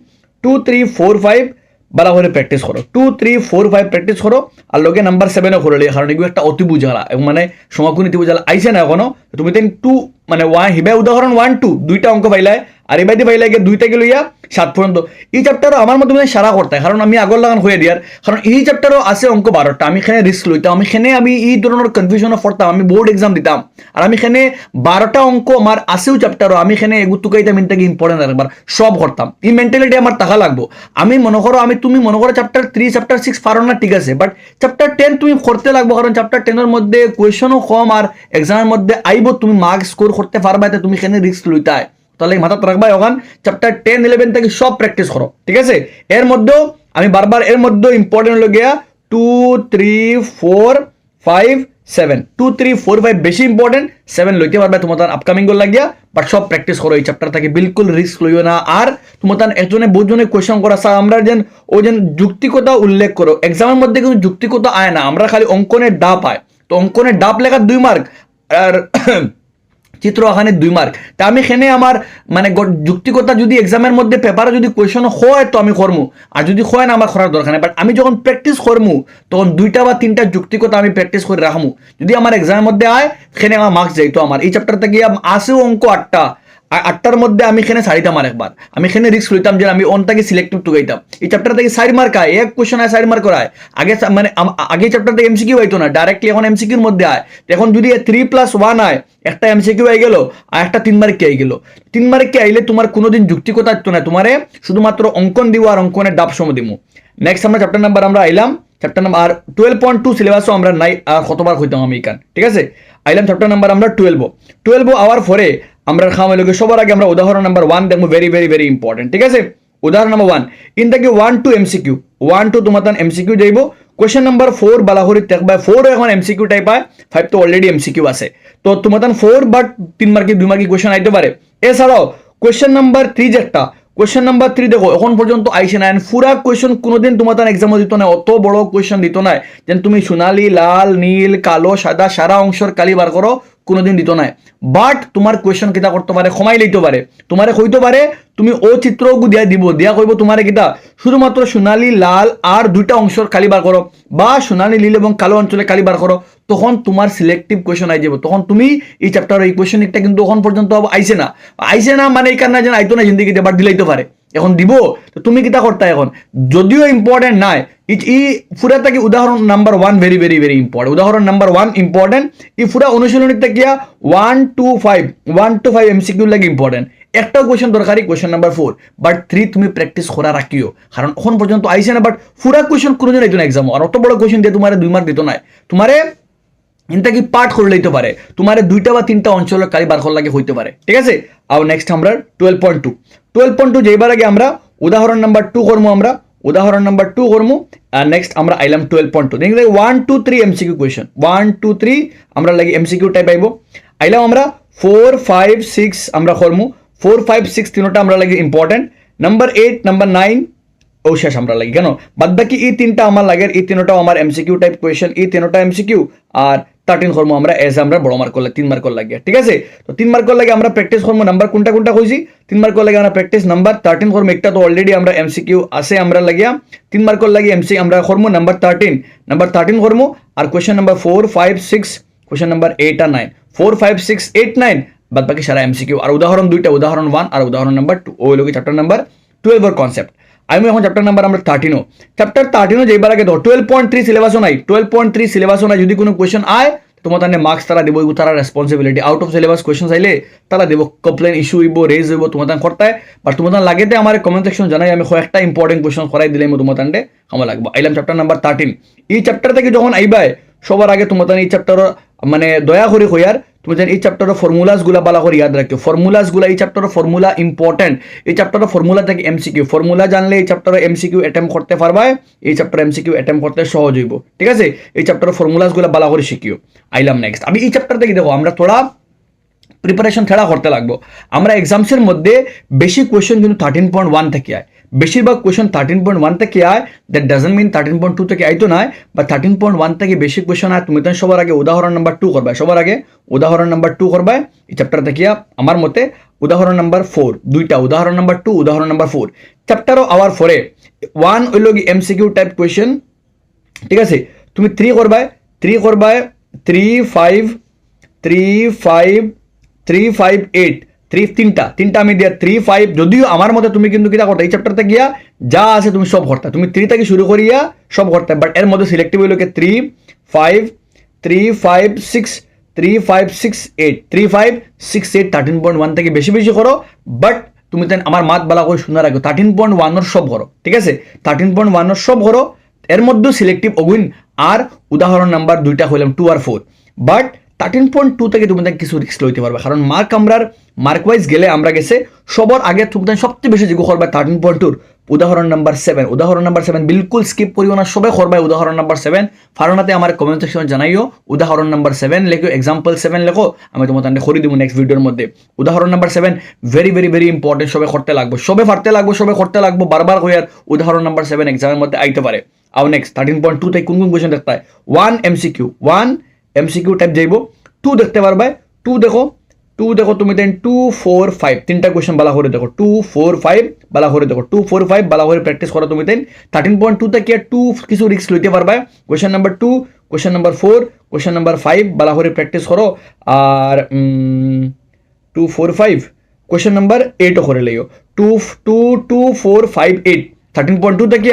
2 3 4 5 বালা করে প্র্যাকটিস করো 2 3 4 5 প্র্যাকটিস করো আর লগে নাম্বার 7 ও করে লিয়ে কারণ এগুলো একটা অতি বুঝালা মানে সমাকুনীতি বুঝালা আইছে না এখনো তুমি তেন 2 মানে 1 হিবে উদাহরণ 1 2 দুইটা অঙ্ক পাইলাই আর এবাইতে পাইলাই গিয়ে 2 থেকে লইয়া 7 পর্যন্ত এই চ্যাপ্টারও আমার মধ্যে সারা করতে কারণ আমি আগর লাগান হয়ে দিয়ার কারণ এই চ্যাপ্টারও আছে অঙ্ক 12টা আমি এখানে রিস্ক লইতাম আমি এখানে আমি এই ধরনের কনফিউশনে পড়তাম আমি বোর্ড এক্সাম দিতাম আর আমি এখানে 12টা অঙ্ক আমার আছেও চ্যাপ্টারও আমি এখানে এগুতুকাইতাম ইনটাকে ইম্পর্টেন্ট একবার সব করতাম এই মেন্টালিটি আমার টাকা লাগবো আমি মনে করো তুমি মনে করো চ্যাপ্টার 3 চ্যাপ্টার 6 পারো না ঠিক আছে বাট চ্যাপ্টার 10 তুমি করতে লাগবো কারণ চ্যাপ্টার 10 এর মধ্যে কোয়েশনও কম আর এক্সামের মধ্যে আইবো তুমি মার্কস স্কোর করতে পারবা এতে তুমি এখানে রিস্ক লইতাই তাহলে মাথা রাখবা ওখান চ্যাপ্টার 10 11 থেকে সব প্র্যাকটিস করো ঠিক আছে এর মধ্যেও আমি বারবার এর মধ্যে ইম্পর্টেন্ট হলো গিয়া 2 3 4 5 7 2 3 4 5 বেশি ইম্পর্টেন্ট 7 লইতে পারবে তোমার আপকামিং গোল লাগিয়া বাট সব প্র্যাকটিস করো এই চ্যাপ্টার থেকে বিলকুল রিস্ক লইও না আর তোমার একজনে বহুজনে কোয়েশ্চন করা স্যার আমরা যেন যুক্তিকতা উল্লেখ করো এক্সামের মধ্যে কিন্তু যুক্তিকতা আয় না আমরা খালি অঙ্কনের ডাব পাই তো অঙ্কনের ডাব লেখা 2 মার্ক আর চিত্র আঁকানে 2 মার্ক তা আমি এখানে আমার মানে যুক্তিকতা যদি এক্সামের মধ্যে পেপারে যদি কোয়েশন হয় তো আমি করমু আর যদি হয় না আমার করার দরকার নেই বাট আমি যখন প্র্যাকটিস করমু তখন 2টা বা 3টা যুক্তিকতা আমি প্র্যাকটিস করে রাখমু যদি আমার এক্সামের মধ্যে আয় এখানে আমার মার্কস যাইতো আমার এই চ্যাপ্টার থেকে আসেও অঙ্ক 8টা 8টার মধ্যে আমি এখানে সারিতাম আর একবার আমি এখানে রিস্ক লইতাম যে আমি অনটাকে সিলেক্টিভ টুকাইতাম এই চ্যাপ্টার থেকে 4 মার্ক আয় এক কোয়েশ্চন আয় 4 মার্ক আয় আগে মানে আগে চ্যাপ্টার থেকে এমসিকিউ হইতো না ডাইরেক্টলি এখন এমসিকিউর মধ্যে আয় এখন যদি 3+1 আয় একটা এমসিকিউ আই গেল আর একটা 3 মার্ক কে আই গেল 3 মার্ক কে আইলে তোমার কোনোদিন যুক্তিকতা আসতো না তোমারে শুধুমাত্র অঙ্কন দিব আর অঙ্কনের ডাব সম দিমু নেক্সট আমরা চ্যাপ্টার নাম্বার আমরা আইলাম চ্যাপ্টার নাম্বার আর 12.2 সিলেবাসও আমরা নাই আর কতবার হইতাম আমি এখান ঠিক আছে আইলাম চ্যাপ্টার নাম্বার আমরা 12 আওয়ার পরে আমরা খাওয়া লোকে সবার আগে আমরা উদাহরণ নাম্বার 1 দেখবো ভেরি ভেরি ভেরি ইম্পর্টেন্ট ঠিক আছে উদাহরণ নাম্বার 1 ইন থেকে 1 to এমসিকিউ 1 to তোমার এমসিকিউ যাইব কোয়েশ্চন নাম্বার 4 বালাহরি দেখবা 4 এখন এমসিকিউ টাইপ হয় 5 তো অলরেডি এমসিকিউ আছে তো তোমার 4 বাট 3 মার্কি 2 মার্কি কোয়েশ্চন আইতে পারে এছাড়াও কোয়েশ্চন নাম্বার 3 যেটা কোয়েশ্চন নাম্বার 3 দেখো এখন পর্যন্ত আইসে না পুরা কোয়েশ্চন কোনোদিন তোমার এক্সামও দিত না অত বড় কোয়েশ্চন দিত না যেন তুমি সোনালি লাল নীল কালো সাদা সারা অংশের কালি বার করো কোনোদিন দিত না বাট তোমার কোয়েশ্চন কিতা করতে পারে ক্ষমাই লইতে পারে তোমারে কইতে পারে তুমি ও চিত্রকু দিয়া কইব তোমারে কিতা শুধুমাত্র সোনালি লাল আর 2টা অংশের কালি বার করো বা সোনালি নীল এবং কালো অঞ্চলে কালি বার করো তখন তোমার সিলেক্টিভ কোয়েশ্চন আই যাব তখন তুমি এই চ্যাপ্টার এই কোয়েশ্চন একটা কিন্তু এখন পর্যন্ত আইছে না মানে এই কারণে যেন আইতো না জিন্দিগিতে বাট দিলাইতে পারে এখন দিব তো তুমি কিতা করতে এখন যদিও ইম্পর্টেন্ট নাই এই পুরাটা কি উদাহরণ number 1 very very very important উদাহরণ নাম্বার 1 ইম্পর্টেন্ট এই পুরা অনুশীলনীতে গিয়া 1 to 5 এমসিকিউ লাগে ইম্পর্টেন্ট একটা কোয়েশ্চন দরকারি কোয়েশ্চন নাম্বার 4 বাট 3 তুমি প্র্যাকটিস করা রাখিও কারণ এখন পর্যন্ত আইছে না বাট পুরা কোয়েশ্চন কোনোদিন আইতো না এক্সাম আর অত বড় কোয়েশ্চন দিয়ে তোমারে 2 মার্ক দিত না তোমারে ইনটা কি পার্ট করলেই তো পারে তোমার 2টা বা 3টা অঞ্চলের কালি বার করার লাগে হইতে পারে ঠিক আছে। আর নেক্সট আমরা 12.2 যেবার আগে আমরা উদাহরণ নাম্বার 2 করবো আমরা উদাহরণ নাম্বার 2 করবো আর নেক্সট আমরা আইলাম 12.2 দেখি 1 2 3 এমসিকিউ কোয়েশ্চন 1 2 3 আমরা লাগি এমসিকিউ টাইপ আইব আইলাম আমরা 4 5 6 আমরা করবো 4 5 6 তিনটা আমরা লাগি ইম্পর্টেন্ট নাম্বার 8 নাম্বার 9 ও শেষ আমরা লাগি কেন বাদ বাকি এই তিনটা আমার লাগে এই তিনটাও আমার এমসিকিউ টাইপ কোয়েশ্চন এই তিনটা এমসিকিউ আর 13 করবো আমরা এজ আমরা বড় মার্ক করলে 3 মার্ক লাগে ঠিক আছে। তো 3 মার্ক লাগে আমরা প্র্যাকটিস করবো নাম্বার কোনটা কোনটা কইছি 3 মার্ক লাগে আমরা প্র্যাকটিস নাম্বার 13 করবো একটা তো অলরেডি আমরা এমসিকিউ আছে আমরা লাগিয়া 3 মার্ক লাগে এমসি আমরা করবো নাম্বার 13 করবো আর কোয়েশ্চন নাম্বার 4 5 6 কোয়েশ্চন নাম্বার 8 আর 9 4 5 6 8 9 বাদ বাকি সারা এমসিকিউ আর উদাহরণ দুইটা উদাহরণ 1 আর উদাহরণ নাম্বার 2 ওই লোকে চ্যাপ্টার নাম্বার 12 এর কনসেপ্ট আমি এখন চ্যাপ্টার নাম্বার আমরা 13 চ্যাপ্টার 13 যেবার আগে ধর 12.3 সিলেবাসও নাই 12.3 সিলেবাসও নাই যদি কোনো কোয়েশ্চন আয় তোমার তাহলে মার্কস তারা দেবো তারা responsibility out of syllabus question চাইলে তারা দেবো কমপ্লেন ইস্যু হইব রেজ হইব তোমার তান করতে বাট তোমার তান লাগেতে আমার কমেন্ট সেকশন জানাই আমি কয়েকটা ইম্পর্টেন্ট কোয়েশ্চন করাই দিলে তোমার তান্ডে আমার লাগবো আইলাম চ্যাপ্টার নাম্বার 13 এই চ্যাপ্টার থেকে যখন আইবাই সবার আগে তোমার তান এই চ্যাপ্টার মানে দয়া করে হইয়ার তুমি জানি এই চ্যাপ্টারের ফর্মুলাস গুলা বালা করে ইয়াদ রাখিও ফর্মুলাস গুলা এই চ্যাপ্টারের ফর্মুলা ইম্পর্টেন্ট এই চ্যাপ্টারের ফর্মুলা থেকে এমসিকিউ ফর্মুলা জানলে এই চ্যাপ্টারে এমসিকিউ অ্যাটেম্প করতে পারবা এই চ্যাপ্টারে এমসিকিউ অ্যাটেম্প করতে সহজ হইব ঠিক আছে। এই চ্যাপ্টারের ফর্মুলাস গুলা বালা করে শিখিও আইলাম নেক্সট আমি এই চ্যাপ্টার থেকে দেখো আমরা থোড়া প্রিপারেশন ছেড়া করতে লাগবো আমরা এক্সামসের মধ্যে বেশি কোয়েশ্চেন কিন্তু 13.1 থেকে আয় বেশিরভাগ কোয়েশ্চেন 13.1 থেকে আয় দ্যাট ডাজন্ট মিন 13.2 থেকে আইতো নয় বা 13.1 থেকে বেশি কোয়েশ্চেন আয় তুমি তো সবার আগে উদাহরণ নাম্বার 2 করবা সবার আগে উদাহরণ নাম্বার 2 করবা এই চ্যাপ্টার থেকে আমার মতে উদাহরণ নাম্বার 4 দুইটা উদাহরণ নাম্বার 2 উদাহরণ নাম্বার 4 চ্যাপ্টারও আওয়ার ফরে 1 হইল কি এমসিকিউ টাইপ কোয়েশ্চেন ঠিক আছে তুমি 3 করবা 3 5 8 তিনটা আমি দিয়া 3 5 যদিও আমার মতে তুমি কিন্তু কিটা করতে এই চ্যাপ্টারতে গিয়া যা আছে তুমি সব করতে তুমি 3 থেকে শুরু করিয়া সব করতে বাট এর মধ্যে সিলেক্টিভ হইল কি 3 5 6 8 13.1 থেকে বেশি বেশি করো বাট তুমি তেন আমার মাত বালা করে শুনে রাখো 13.1 এর সব করো ঠিক আছে 13.1 এর সব করো এর মধ্যে সিলেক্টিভ অগুইন আর উদাহরণ নাম্বার দুইটা হইলাম 2 আর 4 বাট 13.2 থেকে তুমি কিছু রিস্ক লইতে পারবে কারণ মার্ক ওয়াইজ গেলে আমরা গেছে সবার আগে তুমি সবচেয়ে বেশি যেগুলো করবে 13.2 উদাহরণ নাম্বার 7 বিলকুল স্কিপ করিও না সবাই করবে উদাহরণ নাম্বার 7 ফারনাতে আমার কমেন্ট সেকশনে জানাইও উদাহরণ নাম্বার 7 লেখো এক্সাম্পল 7 লেখো আমি তোমাদের করে দিব নেক্সট ভিডিওর মধ্যে উদাহরণ number 7 very very very important সবাই করতে লাগবে সবাই করতে লাগবে বারবার হইয়ার উদাহরণ নাম্বার 7 এক্সামের মধ্যে আইতে পারে আর নেক্সট 13.2 থেকে কোন কোয়েশ্চন দেখতে হয় 1 এমসিকিউ টাইপ যাইব 2 দেখতে পারবে 2 দেখো তুমি দেন 2 4 5 তিনটা কোয়েশ্চন বালা করে দেখো 2 4 5 বালা করে দেখো 2 4 5 বালা করে প্র্যাকটিস করো তুমি দেন 13.2 থেকে 2 কিছু রিস্ক লইতে পারবে question number 2 question number 4 question number 5 বালা করে প্র্যাকটিস করো আর 2 4 5 কোয়েশ্চন নাম্বার 8 করে লইও 2 4 5 8 13.2 থেকে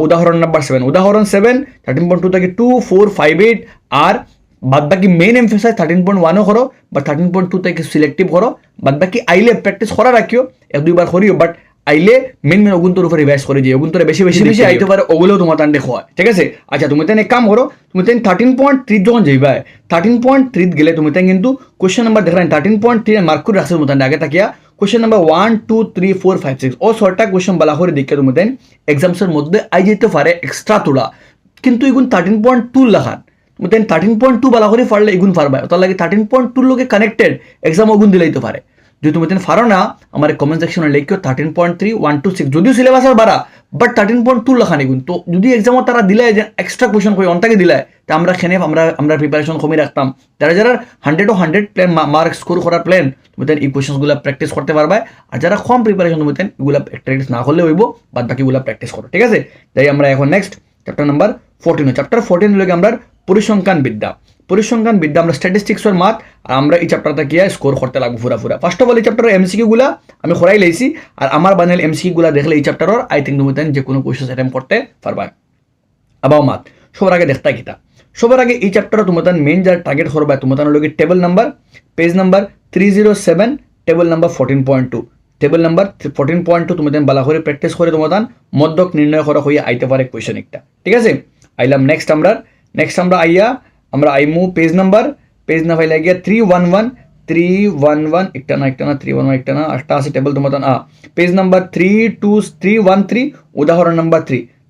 উদাহরণ নাম্বার 7 উদাহরণ 7 13.2 থেকে 2 4 5 8 আর বাদ বাকি মেইন এমফেসাইজ 13.1 করো বা 13.2 থেকে সিলেক্টিভ করো বাদ বাকি আইলে প্র্যাকটিস করা রাখিও এক দুইবার করিও বাট আইলে মেইন ওগুন্তর উপর রিভাইজ করে দিও ওগুন্তরে বেশি আইতে পারে ওগুলোও তোমার তান দেখো ঠিক আছে। আচ্ছা তুমি তেন এক কাম করো তুমি তেন 13.3 যখন যাইবা 13.3 গেলে তুমি তেন কিন্তু কোয়েশ্চেন নাম্বার দেখলেন 13.3 মার্ক করে রাখছো তোমার আগে থাকিয়া কোয়েশ্চেন নাম্বার 1 2 3 4 5 6 ও ছয়টা কোয়েশ্চেন বালা করে দেখে তুমি তেন এক্সামসের মধ্যে আই যেতে পারে এক্সট্রা তোলা কিন্তু এগুন 13.2 লেখান তুমি তেন 13.2 বালা করে পারলে এগুন পারবা তার লাগে 13.2 লোকে কানেক্টেড এক্সাম ওগুন দিলেই তো পারে যদি তুমি তেন পারো না আমার কমেন্ট সেকশনে লিখিও 13.3 1 2 6 যদিও সিলেবাস আর বাড়া বাট 13.2 লেখা নেগুন তো যদি এক্সামও তারা দিলে যে এক্সট্রা কোয়েশ্চন করে অনটাকে দিলে তা আমরা খেনে আমরা প্রিপারেশন কমিয়ে রাখতাম যারা 100 প্ল্যান মার্ক স্কোর করার প্ল্যান তুমি তেন এই কোয়েশ্চনগুলো প্র্যাকটিস করতে পারবা আর যারা কম প্রিপারেশন তুমি তেন এগুলো প্র্যাকটিস না করলে হইব বাদ বাকিগুলো প্র্যাকটিস করো ঠিক আছে। তাই আমরা এখন নেক্সট চ্যাপ্টার নাম্বার 14 চ্যাপ্টার 14 লগে আমরা পরিসংখ্যান বিদ্যা আমরা স্ট্যাটিস্টিক্সের মাত আর আমরা এই চ্যাপ্টারটা কি স্কোর করতে লাগবো পুরা ফার্স্ট অফ অল এই চ্যাপ্টারের এমসিকিউ গুলা আমি খরাই লাইছি আর আমার বানাইল এমসিকিউ গুলা দেখলে এই চ্যাপ্টারের আই থিঙ্ক তুমি যে কোনো কোয়েশ্চন অ্যাটেম্প করতে পারবা আবার মাত সবার আগে দেখতা কিতা সবার আগে এই চ্যাপ্টারে তোমার মেইন যার টার্গেট করবা তোমার লগে table number page number 307 table number 14.2 table number 14.2 তুমি বালা করে প্র্যাকটিস করে তোমার মধ্যক নির্ণয় করা হইয়া আইতে পারে কোয়েশ্চন একটা ঠিক আছে। আইলাম নেক্সট আমরা আইয়া আমরা আইমু পেজ নাম্বার ফাইলে গিয়া 311 একটা না 311 একটা না আটটা আছে টেবল তোমার পেজ নাম্বার 313 উদাহরণ নাম্বার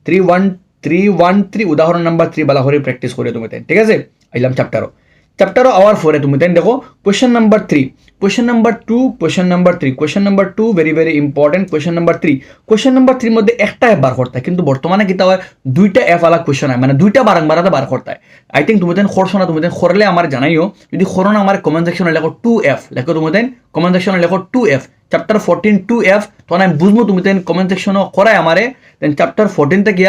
313 উদাহরণ নাম্বার 3 বালা করে প্র্যাকটিস করে তুমি তাই ঠিক আছে আইলাম চ্যাপ্টারও আওয়ার পরে তুমি তাই দেখো question number 3 question number 2 question number 3 question number 2 very important question number 3 question number 3 মধ্যে একটা এফ বার করতে হয় কিন্তু বর্তমানে কি হয় দুইটা এফ আলাদা কোয়েশ্চেন হয় মানে দুইটা বারংবারাতে বার করতে হয় আই থিঙ্ক তুমি দেন খরছো না তুমি দেন খরলে আমার জানাইও যদি খরো না আমার কমেন্ট সেকশনে লেখো 2F লেখো তুমি দেন কমেন্ট সেকশনে লেখো 2F চ্যাপ্টার 14 2F তখন আমি বুঝবো তুমি দেন কমেন্ট সেকশনে করায় আমারে দেন চ্যাপ্টার 14 থেকে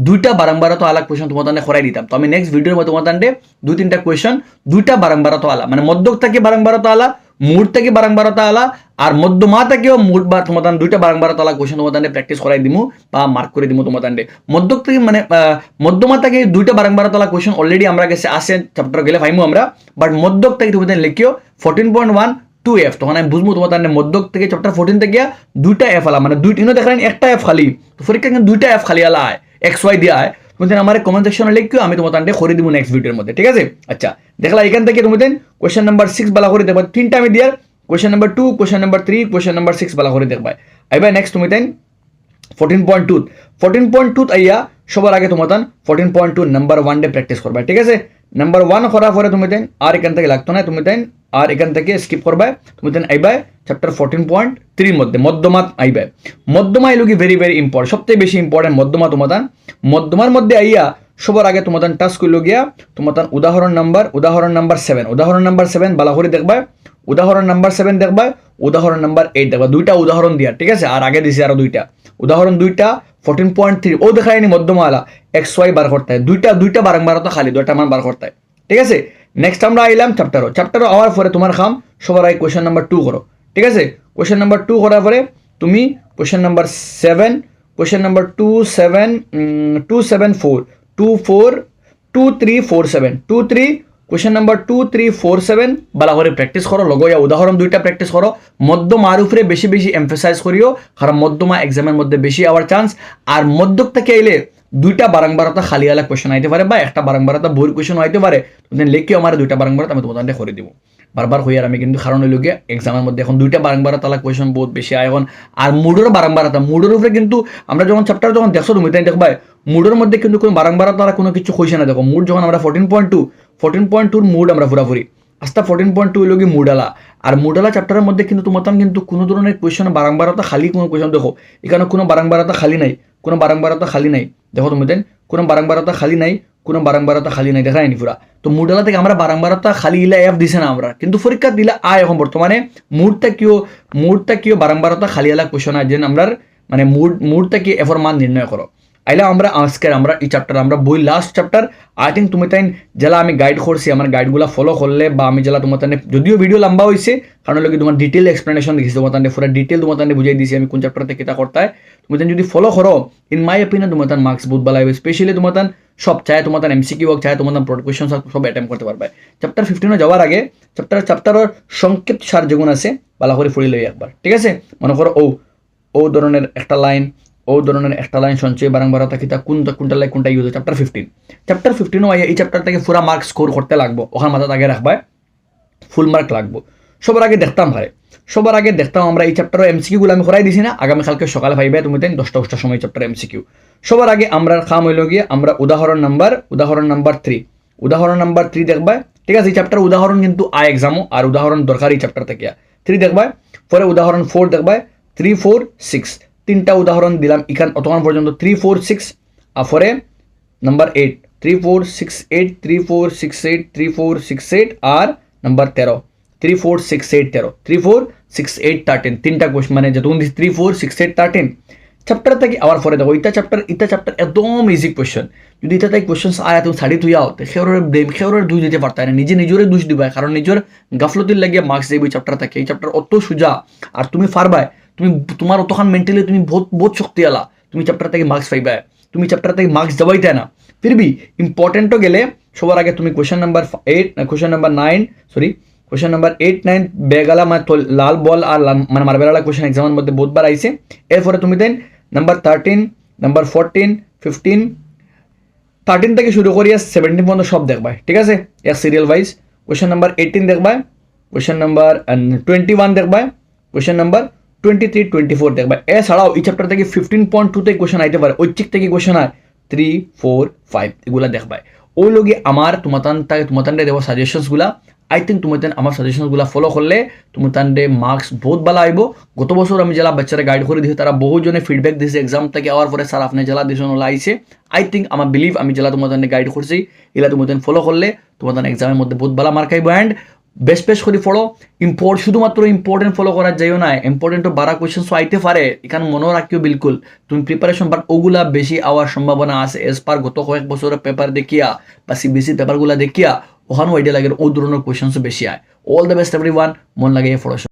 দুইটা বারংবারত আলাদা কোয়েশ্চন তোমার করাই দিতাম তো আমি নেক্সট ভিডিওর মধ্যে তোমার দুই তিনটা কোয়েশ্চন দুইটা বারংবারত আলা মানে মধ্যক থেকে বারংবারত আলা মুড থেকে বারংবারত আলা আর মধ্যমা থেকেও মুড বা তোমার দুইটা বারংবারত আলা কোয়েশ্চন তোমার প্র্যাকটিস করাই দিমু বা মার্ক করে দিমু তোমার মধ্যক থেকে মানে মধ্যমা থেকে দুইটা বারংবারত আলা কোয়েশ্চন অলরেডি আমরা গেছে আসে চ্যাপ্টার গেলে পাইমু আমরা বাট মধ্যক থেকে তুমি লিখিও 14.1 2F তখন আমি বুঝবো তোমার মধ্যক থেকে চ্যাপ্টার 14 থেকে দুইটা এফ আলা মানে দুইটা দেখেন একটা এফ খালি তো পরীক্ষা কিন্তু দুইটা এফ খালি আলা হয় XY দিয়া হয় তুমি আমার কমেন্ট সেকশনে লিখিও আমি তোমার করে দিব নেক্সট ভিডিওর মধ্যে ঠিক আছে আচ্ছা দেখলা এখান থেকে তুমি কোয়েশ্চেন নাম্বার 6 বালা করে দেখবা তিনটা আমি দিয়ার question number 2 question number 3 question number 6 বালা করে দেখবা আইবা নেক্সট তুমি 14.2 আইয়া সবার আগে তোমার 14.2 নাম্বার 1 ডে প্র্যাকটিস করবা ঠিক আছে নাম্বার 1 করার পরে তুমি আর এখান থেকে লাগতো না তুমি আর এখান থেকে স্কিপ করবা তুমি আইবা চ্যাপ্টার 14.3 মধ্যে মধ্যমাত আইবা মধ্যমা এলুকি ভেরি ইম্পর্টেন্ট সবচেয়ে বেশি ইম্পর্টেন্ট মধ্যমা তোমার মধ্যমার মধ্যে আইয়া সবার আগে তোমার টাস্ক করলো গিয়া তোমার উদাহরণ নাম্বার 7 বালা করে দেখবা উদাহরণ নাম্বার 7 দেখবা উদাহরণ নাম্বার 8 দেখবা দুইটা উদাহরণ দিয়া ঠিক আছে আর আগে দিছি আরো দুইটা উদাহরণ দুইটা 14.3 ও দেখায়নি মধ্যমা আলা XY বার করতে হয় দুইটা বারংবার তো খালি দুইটা মান বার করতে হয় ঠিক আছে নেক্সট আমরা আইলাম চ্যাপ্টারও আওয়ার পরে তোমার খাম সবার আগে কোয়েশ্চন নাম্বার 2 করো ঠিক আছে কোয়েশ্চন নাম্বার 2 করার পরে তুমি question number 7 question number 2347 question number 2347 বালা করে প্র্যাকটিস করো লগইয়া উদাহরণ দুইটা প্র্যাকটিস করো মধ্যমার উপরে বেশি এমফাসাইজ করিও কারণ মধ্যমা এক্সামের মধ্যে বেশি আওয়ার চান্স আর মধ্যক থেকে আইলে দুইটা বারংবারতা খালি আলা কোয়েশ্চন আইতে পারে বা একটা বারংবারতা বইর কোয়েশ্চন আইতে পারে তুমি লিখিও আমার দুইটা বারংবারতা আমি তোমাদের করে দিব বারবার হইয়ার আমি কিন্তু কারণ হইল গিয়ে এক্সামের মধ্যে এখন দুইটা বারংবারতা আলা কোয়েশ্চন বহুত বেশি আয় এখন আর মুডের বারংবারতা মুডের উপরে কিন্তু আমরা যখন চ্যাপ্টার যখন দেখছো তুমি তাই দেখবা মুডের মধ্যে কিন্তু কোনো বারংবারতা কোনো কিছু হইছে না দেখো মুড যখন আমরা 14.2 মুড আমরা পুরাপুরি আস্তা 14.2 হইল কি মুডালা আর মুডালা চ্যাপ্টারের মধ্যে কিন্তু তোমার কিন্তু কোনো ধরনের কোয়েশ্চন বারংবারতা খালি কোনো কোয়েশ্চন দেখো এখানে কোনো বারংবারতা খালি নাই দেখো তুমি কোনো বারংবারতা খালি নাই দেখা যায়নি পুরা তো মুডালা থেকে আমরা বারংবারতা খালি ইলা এফ দিছে না আমরা কিন্তু পরীক্ষা দিলা আয় এখন বর্তমানে মুডটা কিও বারংবারতা খালি আলা কোয়েশ্চন আছে আমরা মানে মুডটা কি এফর মান নির্ণয় করো আইলা আমরা আজকের আমরা এই চ্যাপ্টার আমরা বই লাস্ট চ্যাপ্টার আই থিঙ্ক তুমি তাই জেলা আমি গাইড করছি আমার গাইডগুলা ফলো করলে বা আমি জেলা তোমার তানে যদিও ভিডিও লম্বা হয়েছে কারণ লোক তোমার ডিটেল এক্সপ্লেনেশন দিয়েছি তোমার তানে পুরো ডিটেল তোমার তানে বুঝাই দিয়েছি আমি কোন চ্যাপ্টার থেকে কিতা করতে হয় তুমি তাই যদি ফলো করো ইন মাই অপিনিয়ন তোমার তান মার্কস বহুত ভালো হবে স্পেশালি তোমার তান সব চায় তোমার তান এমসিকিউ হোক চায় তোমার তান ব্রড কোয়েশ্চন সব অ্যাটেম্প করতে পারবে চ্যাপ্টার 15 যাওয়ার আগে চ্যাপ্টারের সংক্ষিপ্ত সার যেগুলো আছে ভালো করে পড়ে লই একবার ঠিক আছে মনে করো ও ধরনের একটা লাইন সঞ্চয় বারংবারতা কিতা কোনটা লাইক কোনটা ইউজ চ্যাপ্টার 15 এই চ্যাপ্টার থেকে পুরা মার্ক স্কোর করতে লাগবো ওখানে মাথা আগে রাখবা ফুল মার্ক লাগবো সবার আগে দেখতাম আমরা এই চ্যাপ্টারের এমসিকিউগুলো আমি করাই দিছি না আগামীকালকে সকালে পাইবে তুমি 10টা সময় চ্যাপ্টার এমসিকিউ সবার আগে আমরা খাম হইল গিয়ে আমরা উদাহরণ নাম্বার 3 দেখবা ঠিক আছে এই চ্যাপ্টার উদাহরণ কিন্তু আই এক্সামও আর উদাহরণ দরকারি চ্যাপ্টার থেকে 3 দেখবা পরে উদাহরণ 4 দেখবা 3 4 6 তিনটা উদাহরণ দিলাম এখান অতক্ষণ পর্যন্ত 3 4 6 আর পরে নাম্বার 8 3 4 6 8 3 4 6 8 3 4 6 8 আর নাম্বার 13 3 4 6 8 13 3 4 6 8 13 তিনটা কোশ্চেন মানে যতক্ষণ 3 4 6 8 13 চ্যাপ্টার থেকে আবার পরে দেখো ইটা চ্যাপ্টার একদম ইজি কোয়েশ্চন যদি এটা তাই কোয়েশ্চন আয়া তুমি ছাড়ি তুই আও খেওরের দুই দিতে পারতাই না নিজরে দুষ দিবা কারণ নিজের গাফলতির লাগিয়ে মার্কস দেবে চ্যাপ্টার থেকে এই চ্যাপ্টার অত সোজা আর তুমি পারবাই তোমার অতখান মেন্টালি তুমি বহুত শক্তি আলা তুমি চ্যাপ্টার থেকে মার্কস পাইবা তুমি চ্যাপ্টার থেকে মার্কস দেওয়াই তাই না ফিরবি ইম্পর্টেন্টও গেলে সবার আগে তুমি কোয়েশ্চন নাম্বার 8 9 বেগালা মানে লাল বল আর মানে মারবেলা কোয়েশ্চন এক্সামের মধ্যে বহুতবার আইছে এরপরে তুমি দেন নাম্বার 13 নাম্বার 14 15 13 থেকে শুরু করিয়া 17 পর্যন্ত সব দেখবাই, ঠিক আছে, এক সিরিয়াল ওয়াইজ। কোয়েশ্চেন নাম্বার 18 দেখবাই, কোয়েশ্চেন নাম্বার 21 দেখবাই, কোয়েশ্চেন নাম্বার 23, 24 দেখবাই। এছাড়াও এই চ্যাপ্টার থেকে 15.2 থেকে কোয়েশ্চেন আইতে পারে, ঐচ্ছিক থেকে কোয়েশ্চেন হয় 3, 4, 5 এগুলা দেখবাই। ওই লগে আমার তোমাতান দেব সাজেশনস গুলা। আই থিঙ্ক তোমাদের আমার সাজেশনস গুলা ফলো করলে তোমার মার্কস বহুত ভালো আইব। গত বছর আমি যারা বাচ্চারা গাইড করে দিয়েছি তারা বহুজনে ফিডব্যাক দিয়েছে এক্সাম থেকে আওয়ার পরে, স্যার আপনি জেলা দিয়েছেন ওলা আইছে। আই থিঙ্ক আমার বিলিভ আমি জেলা তোমাদের গাইড করছি, এগুলা তোমাদের ফলো করলে তোমাদের এক্সামের মধ্যে বহুত ভালো মার্ক আইব। অ্যান্ড বেশ করে ফলো শুধুমাত্র ইম্পর্টেন্ট ফলো করার যাইও না, ইম্পর্টেন্ট বারা কোয়েশ্চেন আইতে পারে, এখানে মনে রাখিও বিলকুল তুমি প্রিপারেশন, বাট ওগুলা বেশি আওয়ার সম্ভাবনা আছে এজ পার গত কয়েক বছরের পেপার দেখিয়া বা সিবিএসি পেপারগুলা দেখিয়া ওখানেও আইডিয়া লাগে ও ধরনের কোয়েশ্চেন্স বেশি আয়। অল দ্য বেস্ট এভরিওয়ান, মন লাগে পড়াশোনা।